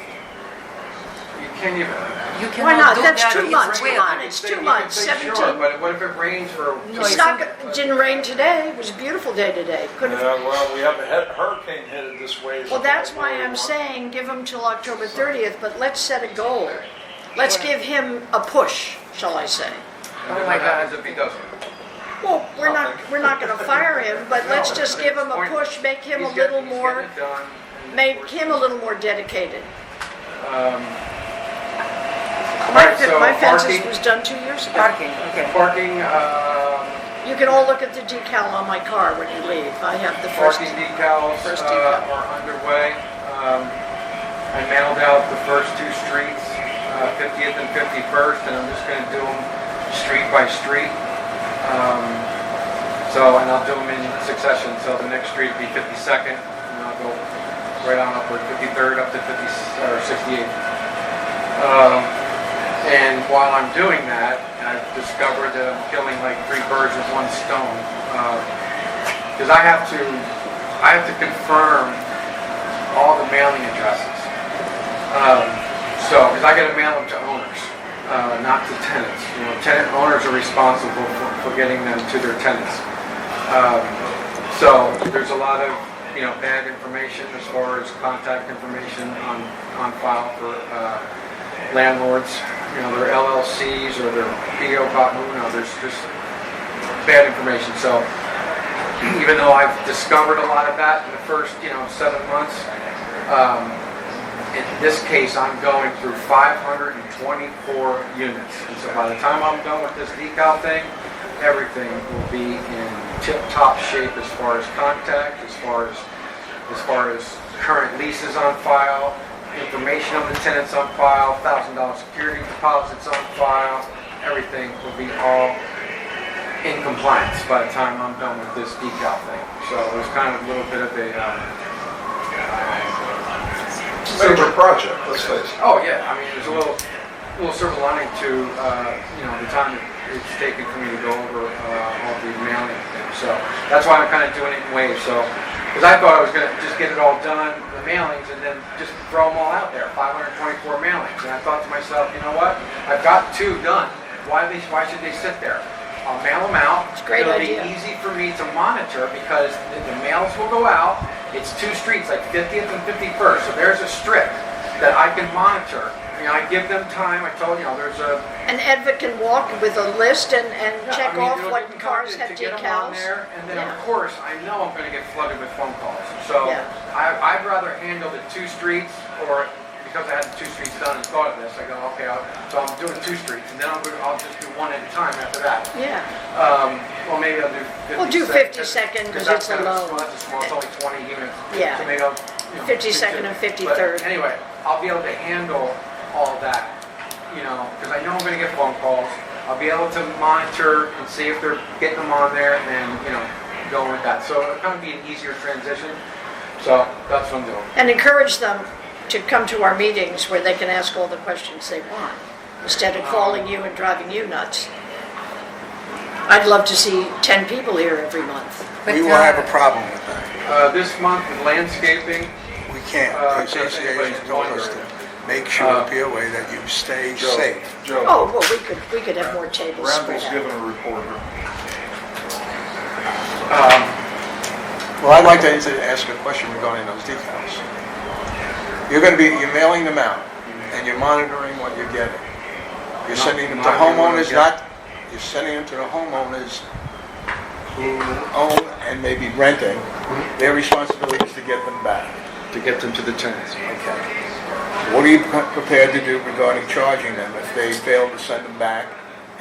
You can't even. You Why cannot not? do That's that. 2 It's months. weather. Come on, it's 2 months. You can say 17. sure, but what if it rains for? No, It's it's not. in- It didn't rain today. It was a beautiful day today. Could have. Well, we have a hurricane headed this way. Well, that's why I'm saying give him till October 30th, but let's set a goal. Let's give him a push, shall I say? And Oh then my what happens if he doesn't? Well, we're not going to fire him, but let's just give him a push, make him a He's little getting more, it done. make him a little more dedicated. Alright, so My fences parking- was done 2 years ago. Parking, okay. Parking, You can all look at the decal on my car when you leave. I have the first. parking decals First decal. are underway. I mailed out the first 2 streets, 50th and 51st, and I'm just going to do them street by street. And I'll do them in succession. So the next street will be 52nd, and I'll go right on upward, 53rd up to 50 or 68th. And while I'm doing that, I've discovered that I'm killing like 3 birds with 1 stone. Because I have to confirm all the mailing addresses. Because I got to mail them to owners, not to tenants. Tenant owners are responsible for getting them to their tenants. So there's a lot of bad information as far as contact information on file for landlords. Their LLCs or their PO box. There's just bad information. So even though I've discovered a lot of that in the first 7 months, in this case I'm going through 524 units. And so by the time I'm done with this decal thing, everything will be in tip-top shape as far as contact, as far as current leases on file, information on the tenants on file, $1,000 security deposits on file. Everything will be all in compliance by the time I'm done with this decal thing. So it was kind of a little bit of a Major project, let's face it. oh yeah, I mean there's a little silver lining to the time it's taken for me to go over all the mailing things. So that's why I'm kind of doing it in waves. So because I thought I was going to just get it all done, the mailings, and then just throw them all out there, 524 mailings. And I thought to myself, you know what? I've got 2 done. Why should they sit there? I'll mail them out. It's a great It'll idea. be easy for me to monitor because the mails will go out. It's 2 streets, like 50th and 51st. So there's a strip that I can monitor. I give them time. I told there's a And Edva can walk with a list and check I mean, off it'll what give me cars time have to get them on decals. there, and then Yeah. of course I know I'm going to get flooded with phone calls. So Yeah. I'd rather handle the 2 streets, or because I had the 2 streets done and thought of this, I go okay. So I'm doing 2 streets, and then I'll just do 1 at a time after that. Yeah. Well, maybe I'll do 50. We'll do 52nd because it's a low. Well, that's a small. It's only 20 units. Yeah. So maybe I'll 52nd and 53rd. But anyway, I'll be able to handle all that. Because I know I'm going to get phone calls. I'll be able to monitor and see if they're getting them on there and, going with that. So it'll kind of be an easier transition. So that's what I'm doing. And encourage them to come to our meetings where they can ask all the questions they want, instead of calling you and driving you nuts. I'd love to see 10 people here every month. But, We will have a problem with that. This month with landscaping, We can't. The in case anybody's association told us wondering, to. make sure, POA, that you stay safe. Joe, Oh, well, we could have more tables spread Randall's out. giving a report. Well, I'd like to ask a question regarding those decals. You're mailing them out, and you're monitoring what you're getting. You're sending them to homeowners, you're sending them to the homeowners who own and may be renting. Their responsibility is to get them back. To get them to the tenants. Okay. What are you prepared to do regarding charging them if they fail to send them back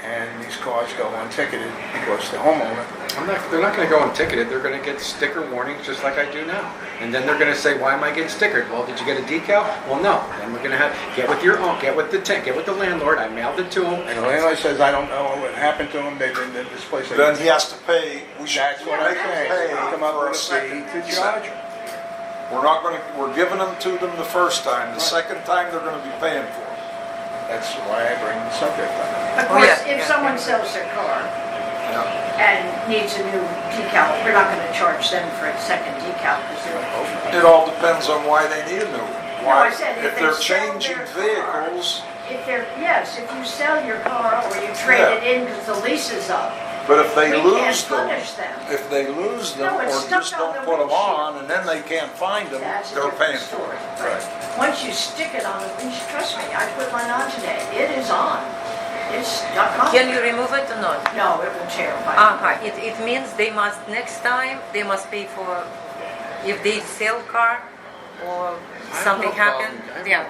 and these cars go unticketed because the homeowner? They're not going to go unticketed. They're going to get sticker warnings just like I do now. And then they're going to say, "Why am I getting stickered?" Well, did you get a decal? Well, no. Then we're going to get with the landlord. I mailed it to him. And the landlord says, I don't know what happened to them, they've been in this place. Then he has to pay, we should That's what I think. pay Come up for a with a fee second to charge them. We're giving them to them the first time. The second time, they're gonna be paying for it. That's why I bring the subject up. Of Oh, course, yeah, if yeah, someone yeah. sells their car and needs a new decal, we're not gonna charge them for a second decal because they're. It all depends on why they need a new one. No, I said if If they they're sell changing their car. vehicles, Yes, if you sell your car or you trade Yeah. it in because the lease is up, but if they we lose can't them, punish them. if they lose them No, or it's just stuck on don't the put them windshield. on and then they can't find them, That's a they're paying different for story. it. Right. Once you stick it on the windshield, trust me, I put mine on today. It is on. It's stuck on. Can you remove it or not? No, it will tear apart. It means they must, next time, they must pay for, if they sell car or something happen. Yeah.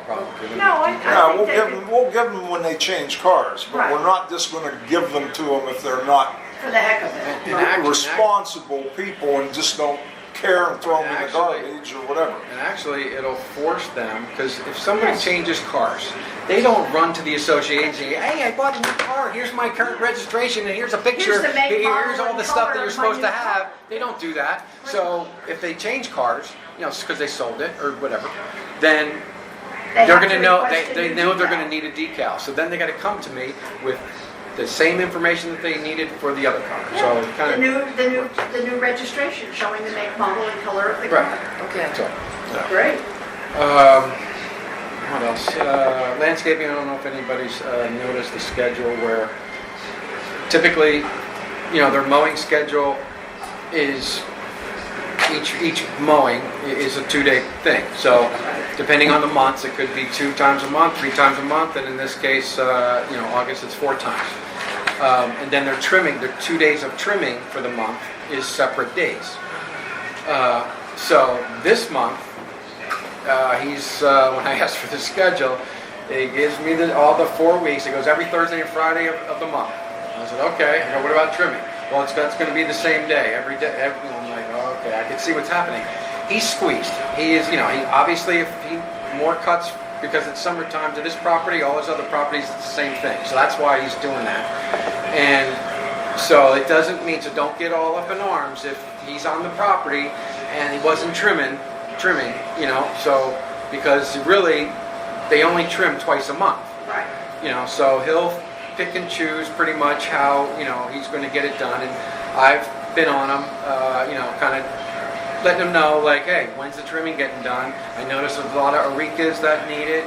No, I Yeah, think they could, we'll give them when they change cars, but Right. we're not just gonna give them to them if they're not for the heck of it. And Right. actually- responsible people and just don't care and throw them in the Actually- garbage or whatever. And actually, it'll force them, because if somebody changes cars, they don't run to the association and say, "Hey, I bought a new car, here's my current registration, and here's a picture, Here's the make, here's model, all and the stuff color that you're of my supposed to new car." have." They don't do that. So if they change cars, because they sold it or whatever, then They they're have going to to know, request a they new know they're decal. going to need a decal. So then they got to come to me with the same information that they needed for the other car. So Yeah, it kind the new registration showing the make, model, and color of the car. Right. Okay. So, Great. what else? Landscaping, I don't know if anybody's noticed the schedule where typically, their mowing schedule is each mowing is a 2-day thing. So depending on the months, it could be 2 times a month, 3 times a month, and in this case, August it's 4 times. And then their trimming, their 2 days of trimming for the month is separate days. So this month, when I asked for the schedule, he gives me all the 4 weeks. It goes every Thursday and Friday of the month. I said, okay. I go, what about trimming? Well, that's going to be the same day, every day. I'm like, oh, okay, I can see what's happening. He's squeezed. He is, he obviously, if he more cuts because it's summertime to this property, all his other properties, it's the same thing. So that's why he's doing that. And so it doesn't mean, so don't get all up in arms if he's on the property and he wasn't trimming, so because really, they only trim twice a month. Right. So he'll pick and choose pretty much how, he's going to get it done. And I've been on him, kind of letting him know, like, hey, when's the trimming getting done? I noticed there's a lot of arekas that need it,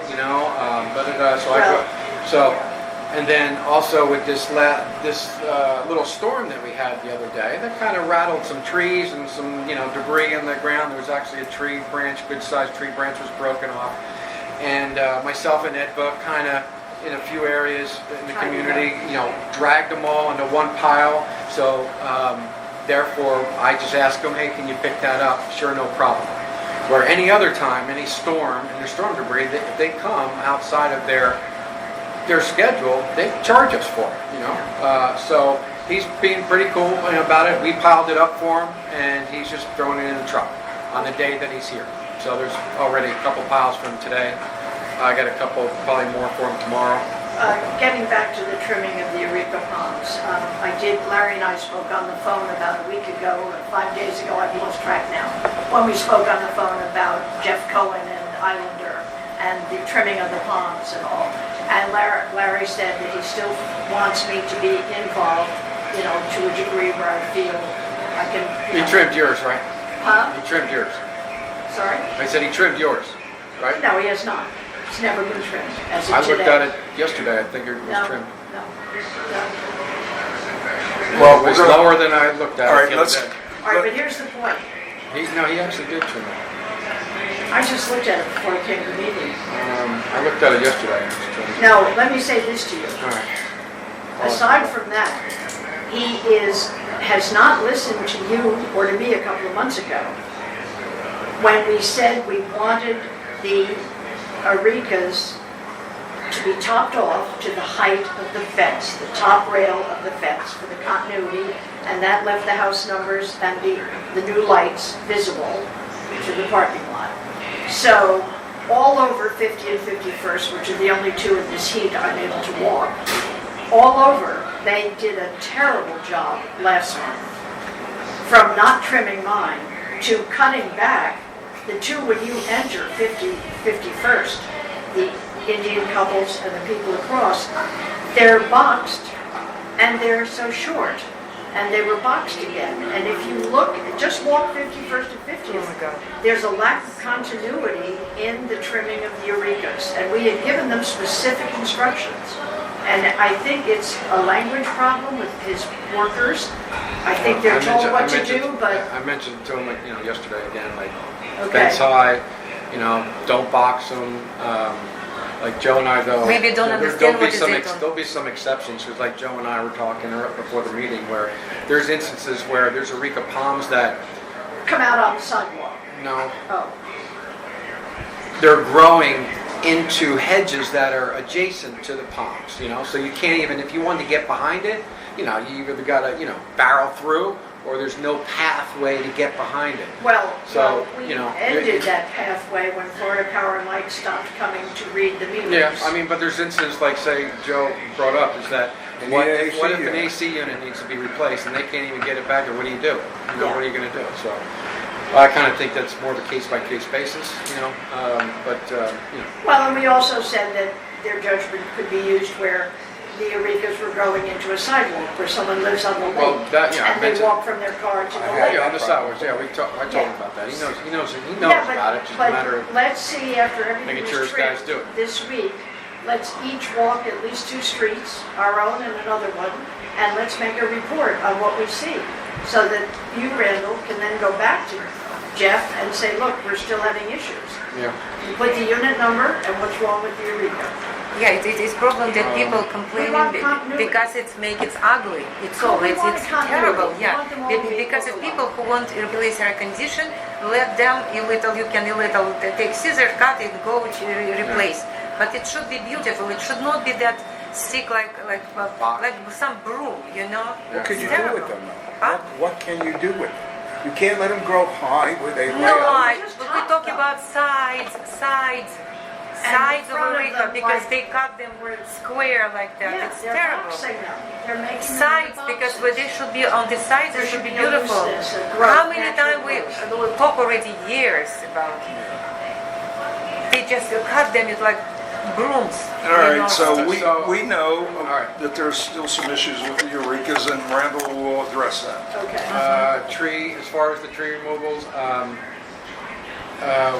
and then also with this little storm that we had the other day, that kind of rattled some trees and some, debris in the ground. There was actually a tree branch, good-sized tree branch was broken off. And myself and Ed Book kind of, in a few areas in the community, dragged them all into one pile. So therefore, I just asked them, hey, can you pick that up? Sure, no problem. Where any other time, any storm, and there's storm debris, if they come outside of their schedule, they charge us for it, so he's being pretty cool about it. We piled it up for him, and he's just throwing it in the truck on the day that he's here. So there's already a couple piles for him today. I got a couple, probably more for him tomorrow. Getting back to the trimming of the areca palms, Larry and I spoke on the phone about a week ago, or 5 days ago, I've lost track now, when we spoke on the phone about Jeff Cohen and Islander and the trimming of the palms and all. And Larry said that he still wants me to be involved, to a degree where I feel I can. He trimmed yours, right? Huh? He trimmed yours. Sorry? I said he trimmed yours, right? No, he has not. It's never been trimmed as I of today. looked at it yesterday, I think it was No, trimmed. no, no. Well, It was we're gonna- lower than I looked at All it right, the let's, other day. All right, but here's the point. He actually did trim it. I just looked at it before I came to the meeting. I looked at it yesterday and it was trimmed. Now, let me say this to you. All right. Aside from that, he has not listened to you or to me a couple of months ago when we said we wanted the arekas to be topped off to the height of the fence, the top rail of the fence for the continuity, and that left the house numbers and the new lights visible to the parking lot. So all over 50 and 51st, which are the only two in this heat I'm able to walk, all over, they did a terrible job last month. From not trimming mine to cutting back, the two when you enter 51st, the Indian couples and the people across, they're boxed and they're so short. And they were boxed again. And if you look, just walk 51st and 50th, Oh my God. there's a lack of continuity in the trimming of the arekas. And we had given them specific instructions. And I think it's a language problem with his workers. I think they're told what to do, but, I mentioned to him, like, yesterday again, like, okay. fence high, don't box them. Like Joe and I, though. Maybe don't understand what is it. There'll be some exceptions, because like Joe and I were talking before the meeting, where there's instances where there's areca palms that, Come out on the sidewalk. Oh, they're growing into hedges that are adjacent to the palms, so you can't even, if you want to get behind it, you either gotta, barrel through, or there's no pathway to get behind it. well, So, we you know, ended that pathway when Florida Power and Light stopped coming to read the meters. Yeah, but there's instances like, say, Joe brought up, is that An what AC if an unit. AC unit needs to be replaced and they can't even get it back, or what do you do? Yeah. What are you going to do? So I kind of think that's more of a case-by-case basis, Well, and we also said that their judgment could be used where the arekas were growing into a sidewalk, where someone lives on the lake. Well, that, yeah, I And they mentioned- walk from their car to the I lake. yeah, on the sidewalks, yeah, I told Yeah. him about that. He knows Yeah, about it, just a but matter of, let's see, after everything making was sure his guys trimmed do it. this week, let's each walk at least 2 streets, our own and another one, and let's make a report on what we see, so that you, Randall, can then go back to Jeff and say, look, we're still having issues. yeah. You put the unit number and what's wrong with the eureka. Yeah, it is problem that people complaining want continuity. because it's ugly. It's all. We It's want continuity. terrible. We Yeah, want them all to be because of equal. people who want to replace air condition, let them you can take scissor, cut it, go to replace. But it should be beautiful. It should not be that stick like some broom. What could It's you do terrible. with them though? Huh? What can you do with them? You can't let them grow high where they lay No, out. we talk about sides And the of front of areca them, because like- they cut them square like that. Yeah, It's they're terrible. boxing them. They're making them Sides into because boxes. they should be on the sides. They There should be should be a beautiful. looseness, a growth, How many natural times we growth. talk already years about? They just cut them with like brooms. all right, so So- we know All right. that there's still some issues with the Eurekas, and Randall will address that. Okay. Tree, as far as the tree removals,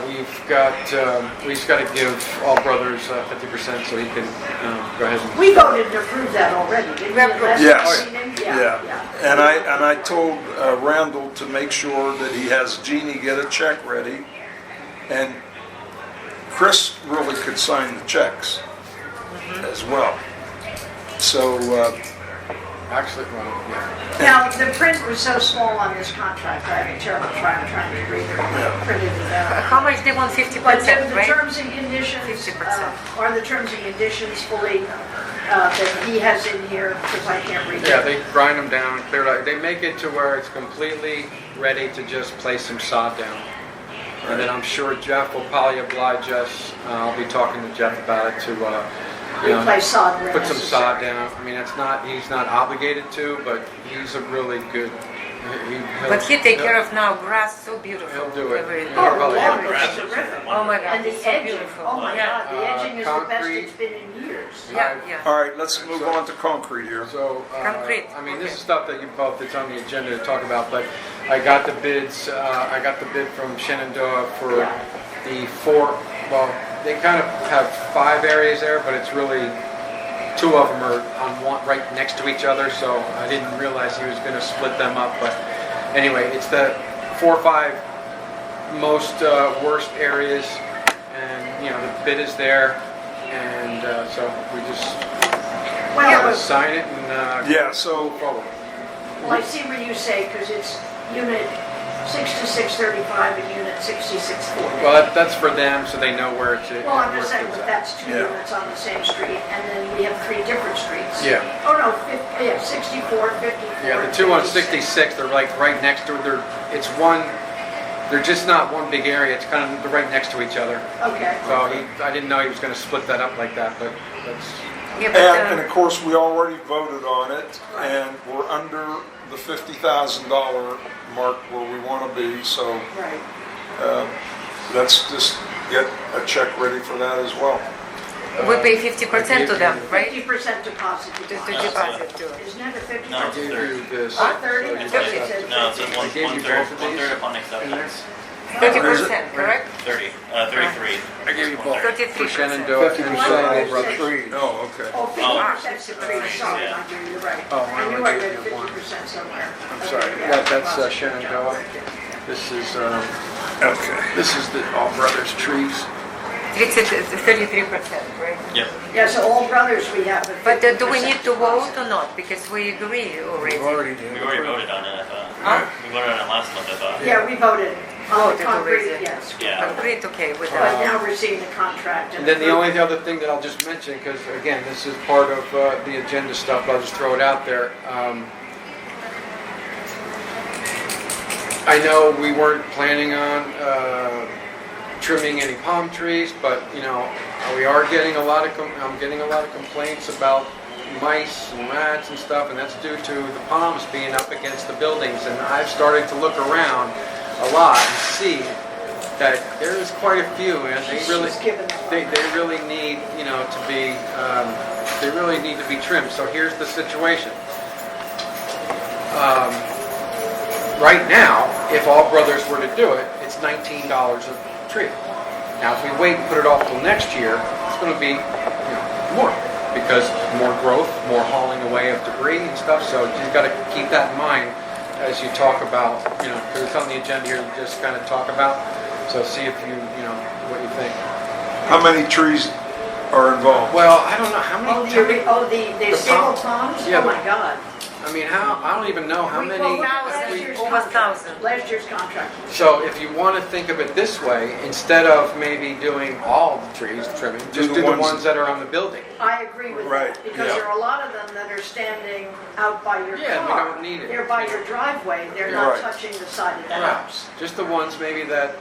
we just got to give All Brothers 50% so he can go ahead and. We voted to approve that already, didn't we? Approved. Last Yes. meeting? Yeah, and I told Randall to make sure that he has Jeannie get a check ready, and Chris really could sign the checks as well. So, Actually, well, yeah. Now, the print was so small on this contract, I have a terrible time trying to read it, printed it out. How much they want? 50%, But the right? terms and conditions, 50%. are the terms and conditions fully, that he has in here, because I can't read it. Yeah, they grind them down, clear it out. They make it to where it's completely ready to just place some sod down. And then I'm sure Jeff will probably oblige us. I'll be talking to Jeff about it to, Replace sod where put some sod necessary. down. He's not obligated to, but he's a really good. But he take care of now grass so beautiful. He'll do it. Everything. Yeah. Oh, Probably the have lawn grass is is terrific. Oh my God, And the it's so edging, beautiful. oh my Yeah. God, the edging is the best concrete. it's been in years. Yeah, yeah. all right, let's move on to concrete here. So, Concrete, I mean, this okay. is stuff that you both, it's on the agenda to talk about, but I got the bids, I got the bid from Shenandoah for Yeah. the they kind of have 5 areas there, but it's really 2 of them are on one right next to each other. So I didn't realize he was going to split them up. But anyway, it's the 4 or 5 most worst areas, and you know the bid is there, and so we just Well, sign it and Yeah, so move forward. well, I see where you say, because it's unit 6635 and unit 6640. Well, that's for them, so they know where it's at. Well, I'm where just saying, it's but at. that's 2 Yeah. units on the same street, and then we have 3 different streets. Yeah. Oh, no, 64, 54. Yeah, the 2 on 66, they're like right next to it. It's one. They're just not one big area. It's kind of they're right next to each other. Okay. So I didn't know he was going to split that up like that, but that's. Yeah, but, and of course, we already voted on it, and we're under the $50,000 mark where we want to be, so Right. let's just get a check ready for that as well. we pay 50% to them, right? 50% deposit. To deposit to. Isn't that a 50? No. I gave you this. Not 30? so you I just thought have it said to- No, it says I gave you one both of these. third upon And acceptance. this. 30%, correct? 33. I gave you both. 33%. For Shenandoah. 50% over trees. Oh, okay. Oh, 50% is the tree, sorry, yeah. my dear, you're right. Oh, I I knew only I gave read you one. 50% somewhere. I'm sorry. That's Shenandoah. This is Okay. this is the All Brothers trees. 33%, right? Yep. Yeah, so all brothers we have. But do we need to vote or not? Because we agree already. We already voted on it, I thought. Huh? We voted on it last month, I thought. Yeah, we voted on the Voted concrete, already. yes. Yeah. Agreed, okay, with But that. now we're seeing the contract. And then the only other thing that I'll just mention, because again, this is part of the agenda stuff, but I'll just throw it out there. I know we weren't planning on trimming any palm trees, but you know, we are getting a lot of. I'm getting a lot of complaints about mice and rats and stuff, and that's due to the palms being up against the buildings. And I've started to look around a lot and see that there is quite a few, and they really, She's given them they really need, you know, to be, they really need to be trimmed. So here's the situation. Right now, if All Brothers were to do it, it's $19 a tree. Now, if we wait and put it off till next year, it's going to be, you know, more, because more growth, more hauling away of debris and stuff. So you've got to keep that in mind as you talk about, you know, because it's on the agenda here to just kind of talk about. So see if you know, what you think. How many trees are involved? Well, I don't know how Oh, many. the stable palms? Yeah, Oh, my God. I mean, I don't even know how We many. voted last Thousands, year's over contract. 1,000. Last year's contract. So if you want to think of it this way, instead of maybe doing all the trees trimming, just do the ones that are on the building. I agree with Right, that, because yeah. there are a lot of them that are standing out by your Yeah, we car. don't need it. They're by your driveway, they're not Right. touching the side of the Right. house. Just the ones maybe that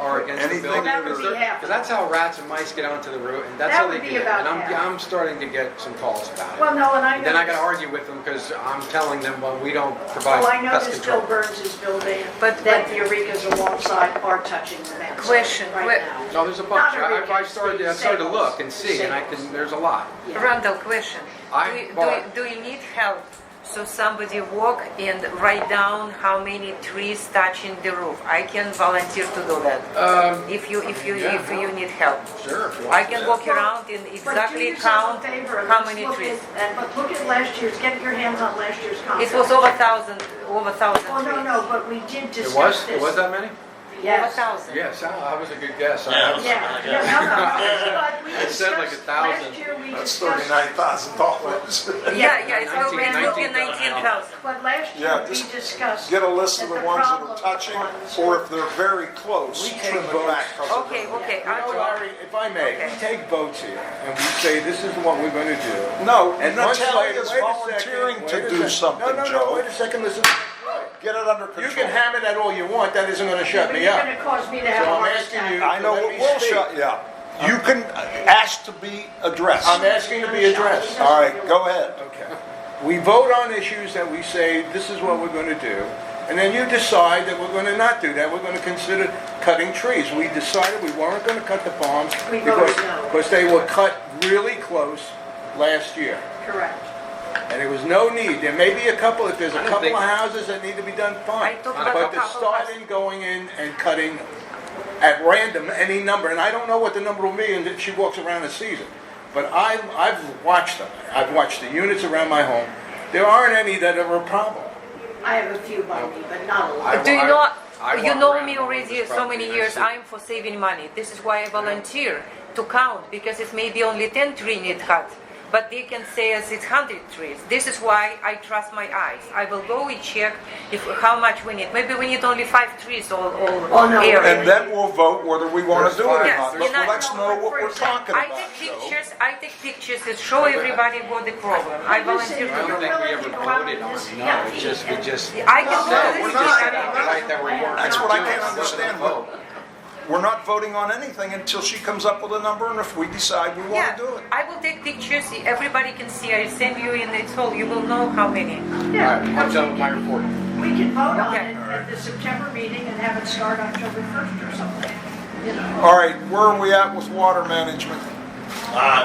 are against Anything the building. That would be half. Because that's how rats and mice get onto the roof, and that's That how they would be get it. about And half. I'm starting to get some calls about it. Well, no, and I And know. then I got to argue with them because I'm telling them, well, we don't provide Oh, I pest noticed Bill control. Burns' building, But- that the Eureka's alongside are touching the fence. Question, Right now. No, there's a bunch. Not I've Eureka's, started the to look and Staples. see, and there's a lot. Yeah. Randall, question. Do you need help? So somebody walk and write down how many trees touching the roof. I can volunteer to do that. If you need help. Sure. if you want I to can do walk that. around and But do exactly yourself count a favor and how let's many look trees. But look at last year's, get your hands on last year's contract. It was over 1,000 Oh, trees. no, but we did It discuss was? this. It was that many? Over Yes. 1,000. Yes, that was a good guess. Yeah. Yeah, no, but we It said like discussed, 1,000. last year we That's discussed. $39,000. Yeah, it's will be 19,000. 19,000. But last Yeah, year we just discussed. Get a list of that the ones that problem are touching, ones- or if they're very close, We take trim it votes. back. 'cause of Okay, the- okay. You know, Larry, if I may, Okay. we take votes here, and we say, this is what we're gonna do. No, And months Natalia's later, volunteering to wait a do second. something, No, Joe. wait a second, listen. Get it under You control. can hammer that all you want, that isn't gonna shut But me you're up. gonna cause me to have a So I'm heart asking attack. you- I know Let what me will speak. shut you up. You can ask to be addressed. I'm asking to be addressed. All right, go ahead. Okay. We vote on issues that we say, this is what we're gonna do, and then you decide that we're gonna not do that, we're gonna consider cutting trees. We decided we weren't gonna cut the palms We voted because, no. because they were cut really close last year. Correct. And there was no need. There may be a couple, if there's I a don't couple think- of houses that need to be done, I fine. took But a But to couple start of in going in and cutting at random any number, and I don't know what the number will be until she walks around and sees it. But I've watched them. I've watched the units around my home. There aren't any that are a problem. I have a few by me, but not a lot. Do you know? I You walk know around me all over already this so property many and I years. see- I'm for saving money. This is why I volunteer to count, because it's maybe only 10 trees need cut, but they can say as it's 100 trees. This is why I trust my eyes. I will go and check how much we need. Maybe we need only 5 trees all Oh, no. area. And then we'll vote whether we want to do it or Yes, not. you But know- let's know what we're talking I about, take Joe. pictures. I take pictures and show everybody what the problem. I volunteer I to do don't that. think we ever voted on it, no, it's just, we just. I can said do we're this. not. I mean, Right, that we weren't That's gonna what I do can't it. understand. Vote. We're not voting on anything until she comes up with a number, and if we decide we want Yeah, to do it. I will take pictures. Everybody can see. I send you in it's all. You will know how many. All Yeah, right, I'm done with my report. we can vote on Okay. it at the September meeting and have it start October 1st or something, you know. All right, where are we at with water management?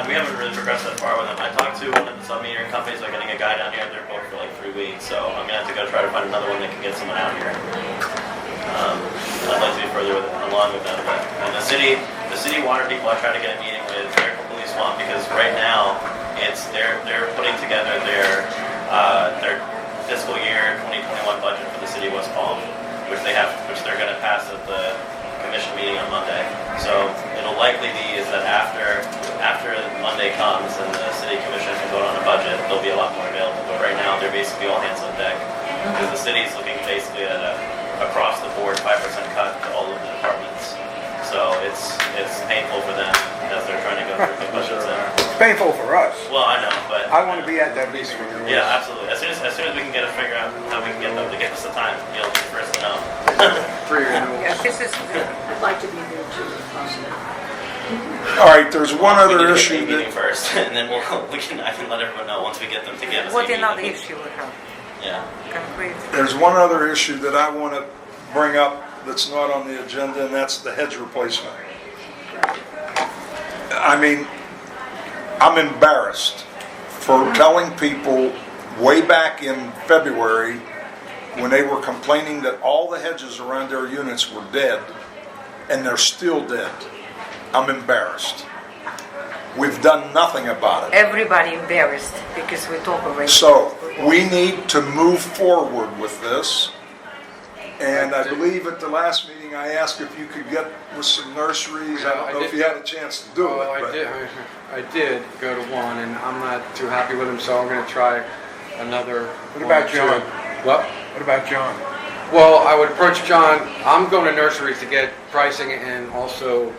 We haven't really progressed that far with them. I talked to one of the sub-metering companies. They're getting a guy down here. They're booked for like 3 weeks, so I'm gonna have to go try to find another one that can get someone out here. I'd like to be further along with them, but and the city water people, I try to get a meeting with. They're completely swamped because right now they're putting together their fiscal year 2021 budget for the city of West Palm, which they're going to pass at the commission meeting on Monday. So it'll likely be is that after Monday comes and the city commission can vote on a budget, there'll be a lot more available. But right now they're basically all hands on deck because the city's looking basically at a across the board 5% cut to all of the departments. So it's painful for them as they're trying to go through the budgets there. It's painful for us. Well, I know, but I want to be at that meeting. yeah, absolutely. As soon as we can get a figure out how we can get them to get us the time, you'll be the first to know. Free renewals. Yeah, this is. I'd like to be there too, if possible. All right, there's one We other need to get issue the meeting that, first, and then I can let everyone know once we get them to give us. What the another meeting. issue we have? Yeah. Concrete. there's one other issue that I want to bring up that's not on the agenda, and that's the hedge replacement. I mean, I'm embarrassed for telling people way back in February when they were complaining that all the hedges around their units were dead, and they're still dead. I'm embarrassed. We've done nothing about it. Everybody embarrassed because we talk already. So we need to move forward with this. And I believe at the last meeting, I asked if you could get with some nurseries. I don't know if you had a chance to do Well, it, but. I did go to one, and I'm not too happy with him, so I'm gonna try another. What about one or two. John? What? What about John? Well, I would approach John. I'm going to nurseries to get pricing and also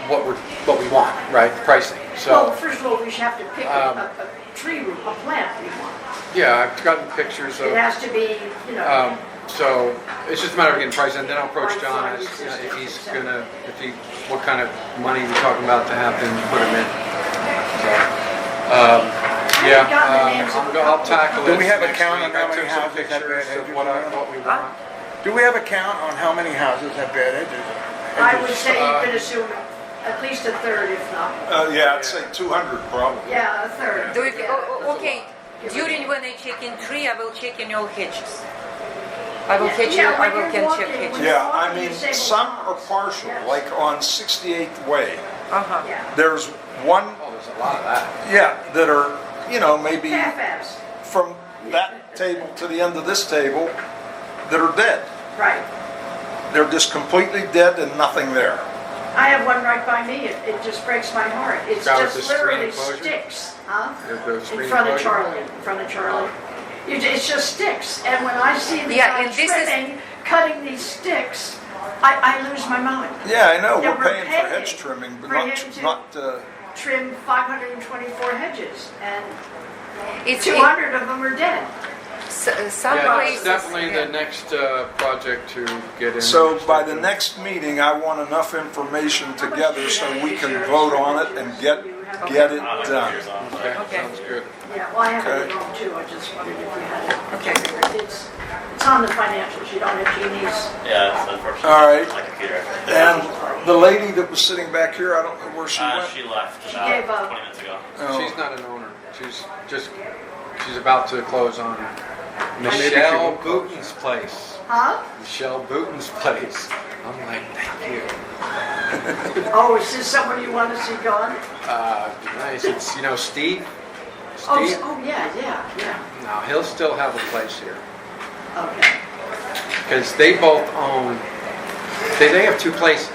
what we want, right? Pricing. Well, So, first of all, we should have to pick a tree root, a plant we want. yeah, I've gotten pictures It of. has to be, you know, So it's just a matter of getting pricing, and then I'll approach Right, John sorry, as, you know, if he's gonna, what kind of money we're talking about to have him put him in. So, haven't gotten the names of the I'll couple. tackle it. Do we have a next count week. on how I many took some houses have pictures bad of hedges what around? we want. Do we have a count on how many houses have bad hedges? I would say you could assume at least a third, if not. Yeah, I'd say 200 probably. Yeah, a third. Do it, Yeah. okay, during when I check in tree, I will check in all hedges. I will Yeah, catch yeah, you, I when will you're can walking, check hedges. when- Yeah, I mean, some are partial, Yes. like on 68th Way. Uh-huh. Yeah, There's one, Oh, there's a lot of that. yeah, that are, maybe half-ass, from that table to the end of this table that are dead. right. They're just completely dead and nothing there. I have one right by me, it just breaks my heart. It's Got with just the screen literally enclosure? sticks, huh? The In screen front of enclosure? Charlie, in front of Charlie. It's just sticks, and when I see the Yeah, guy and this is- trimming, cutting these sticks, I lose my mind. Yeah, I know, Yeah, we're paying for hedge trimming, but for him to- not, Trim 524 hedges, and It's 200 of them are dead. some Yeah, places. it's definitely yeah. the next project to get in. so by the next meeting, I want enough information together so we can vote on it and get it I'll have done. pictures on. Okay, Okay. sounds good. Yeah, well, I have it Okay. at home too, I just wondered if you had it. Okay. It's on the financials, you don't have Jeannie's. Yeah, it's unfortunate. All right. My computer. And the lady that was sitting back here, I don't know where she went. She left She about gave up. 20 minutes ago. Oh. She's not an owner. She's about to close on Michelle Booton's place. Huh? Michelle Booton's place. I'm like, thank you. Oh, is this someone you want to see gone? Nice. It's, Steve. Oh, Steve. yeah. No, he'll still have a place here. Okay. Because they both own, they have two places.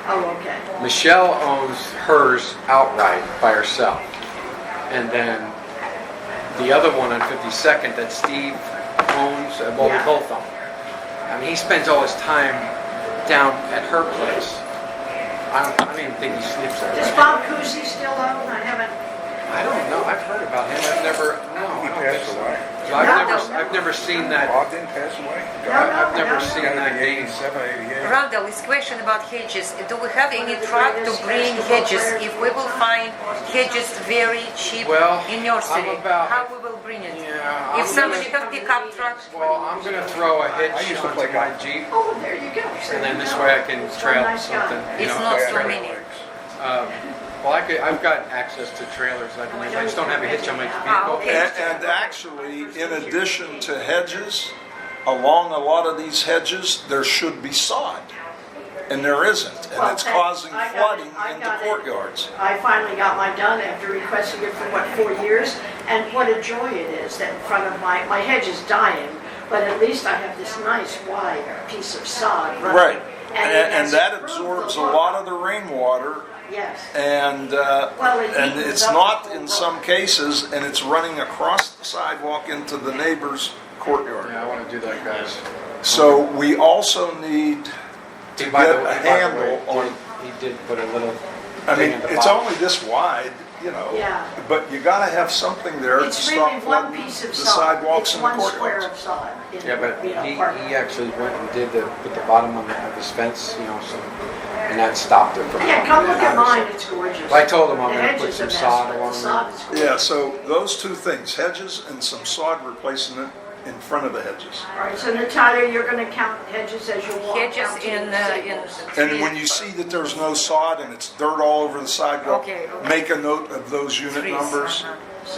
Oh, okay. Michelle owns hers outright by herself. And then the other one on 52nd that Steve owns, well, Yeah. we both own. I mean, he spends all his time down at her place. I don't even think he sleeps there. Does Bob Cousy still own? I don't know. I've heard about him. I've never, no, I He don't passed think so. away. So No. I've never seen that. Bob didn't pass away? I've never no. seen that game. 87, 88. Randall, this question about hedges. Do we have any truck to bring hedges? If we will find hedges very cheap Well, in nursery, I'm about- how we will bring it? Yeah, If I'm somebody gonna, have pickup truck, well, I'm gonna throw a hitch I used to onto play my golf. Jeep, Oh, there you go. and then this way I can He's one trail nice guy. something. It's not so trailer. many. Well, I've got access to trailers. I just don't have a hitch on my vehicle. okay. And actually, in addition to hedges, along a lot of these hedges, there should be sod. And there isn't, and Well, it's thanks. causing I got it. flooding I into got it. courtyards. I finally got mine done after requesting it for, 4 years? And what a joy it is that in front of my hedge is dying, but at least I have this nice wide piece of sod running. Right, it and has that improved absorbs a look. lot of the rainwater, Yes. and Well, it and evens it's up not the whole in some cases, and it's running across the sidewalk into the neighbor's courtyard. Yeah, I want to do that, guys. So we also need to By get the a way, handle on, he did put a little I thing mean, at the it's bottom. only this wide, Yeah. but you gotta have something there to It's stop really one flooding piece the of sod. sidewalks It's and the one square courtyards. of sod. in Yeah, but the, apartment. he actually went and did put the bottom of his fence, and that stopped it from. Yeah, come look at coming mine, out. it's gorgeous. I told him I'm The gonna hedge put is some a mess, sod but the along sod is gorgeous. Yeah, so those two things, hedges and some sod replacing it in front of the hedges. All right, so Natalia, you're gonna count hedges as you walk hedges down to in the staples. And when you see that there's no sod and it's dirt all over the sidewalk, Okay. make a note of those unit trees, numbers.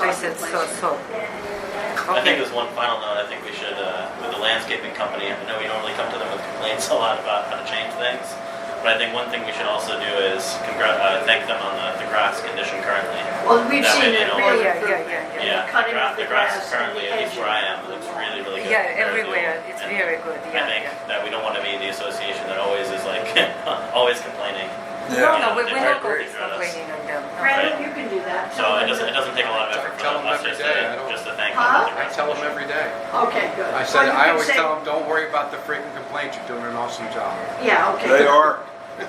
I said so. I think there's one final note. I think we should, with the landscaping company, I know we normally come to them with complaints a lot about how to change things, but I think one thing we should also do is thank them on the grass condition currently. Well, we've That way seen they it don't- really Yeah, improve. Yeah, The cutting of the the grass grass and currently, the at least edging. where I am, looks really, really good. Yeah, compared to everywhere. the- It's and very good. I Yeah, think yeah. that we don't want to be the association that always is like, always complaining. No, Yeah. we're Yeah, not they're always great. complaining on them. no. Brandon, you can do that. So it doesn't take a lot of effort Tell for them us every just day. I don't- to thank Huh? them. I tell him every day. Okay, good. I said, Well, you I can always say- tell them, don't worry about the freaking complaints. You're doing an awesome job. Yeah, okay. They are.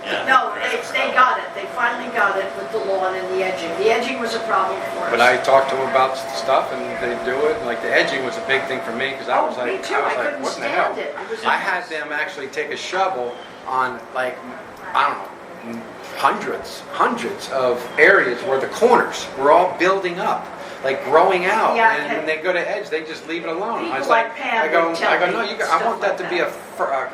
Yeah. No, they got it. They finally got it with the lawn and the edging. The edging was a problem for us. But I talked to them about stuff, and they do it. Like the edging was a big thing for me because I Oh, was like, me too. I couldn't what in the hell? stand it. It was a I had mess. them actually take a shovel on I don't know, hundreds of areas where the corners were all building up, like growing out. Yeah, And when they go to edge, they just leave it alone. People I was like Pam I go, would tell no, me I stuff want that like to be that.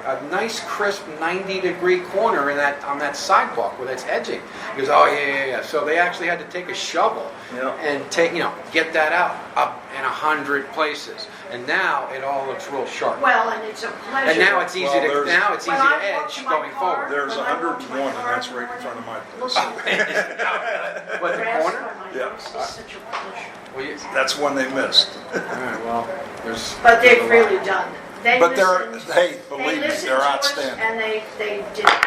a nice, crisp 90-degree corner on that sidewalk where that's edging. He goes, oh yeah. So they actually had to take a shovel Yeah. and get that out up in 100 places. And now it all looks real sharp. Well, and it's a pleasure. And now it's easy Well, to there's- easy When to I walk edge to my going car- forward. There's When I walk to my 101, and car, that's right in front of my Look place. at What, the grass corner? by my Yeah. house is such a pleasure. Well, That's one they missed. all right, well, there's. But they've there's a lot. really done. They But they're, listened- hey, they believe me, listened they're to us, outstanding. And they did a good job.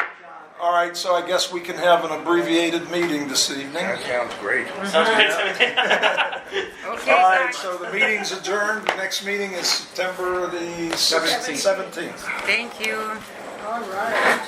All right, so I guess we can have an abbreviated meeting this evening. That sounds great. Sounds good to me. Okay, All right, guys. so the meeting's adjourned. The next meeting is September the 17th. 17th. Thank you. All right.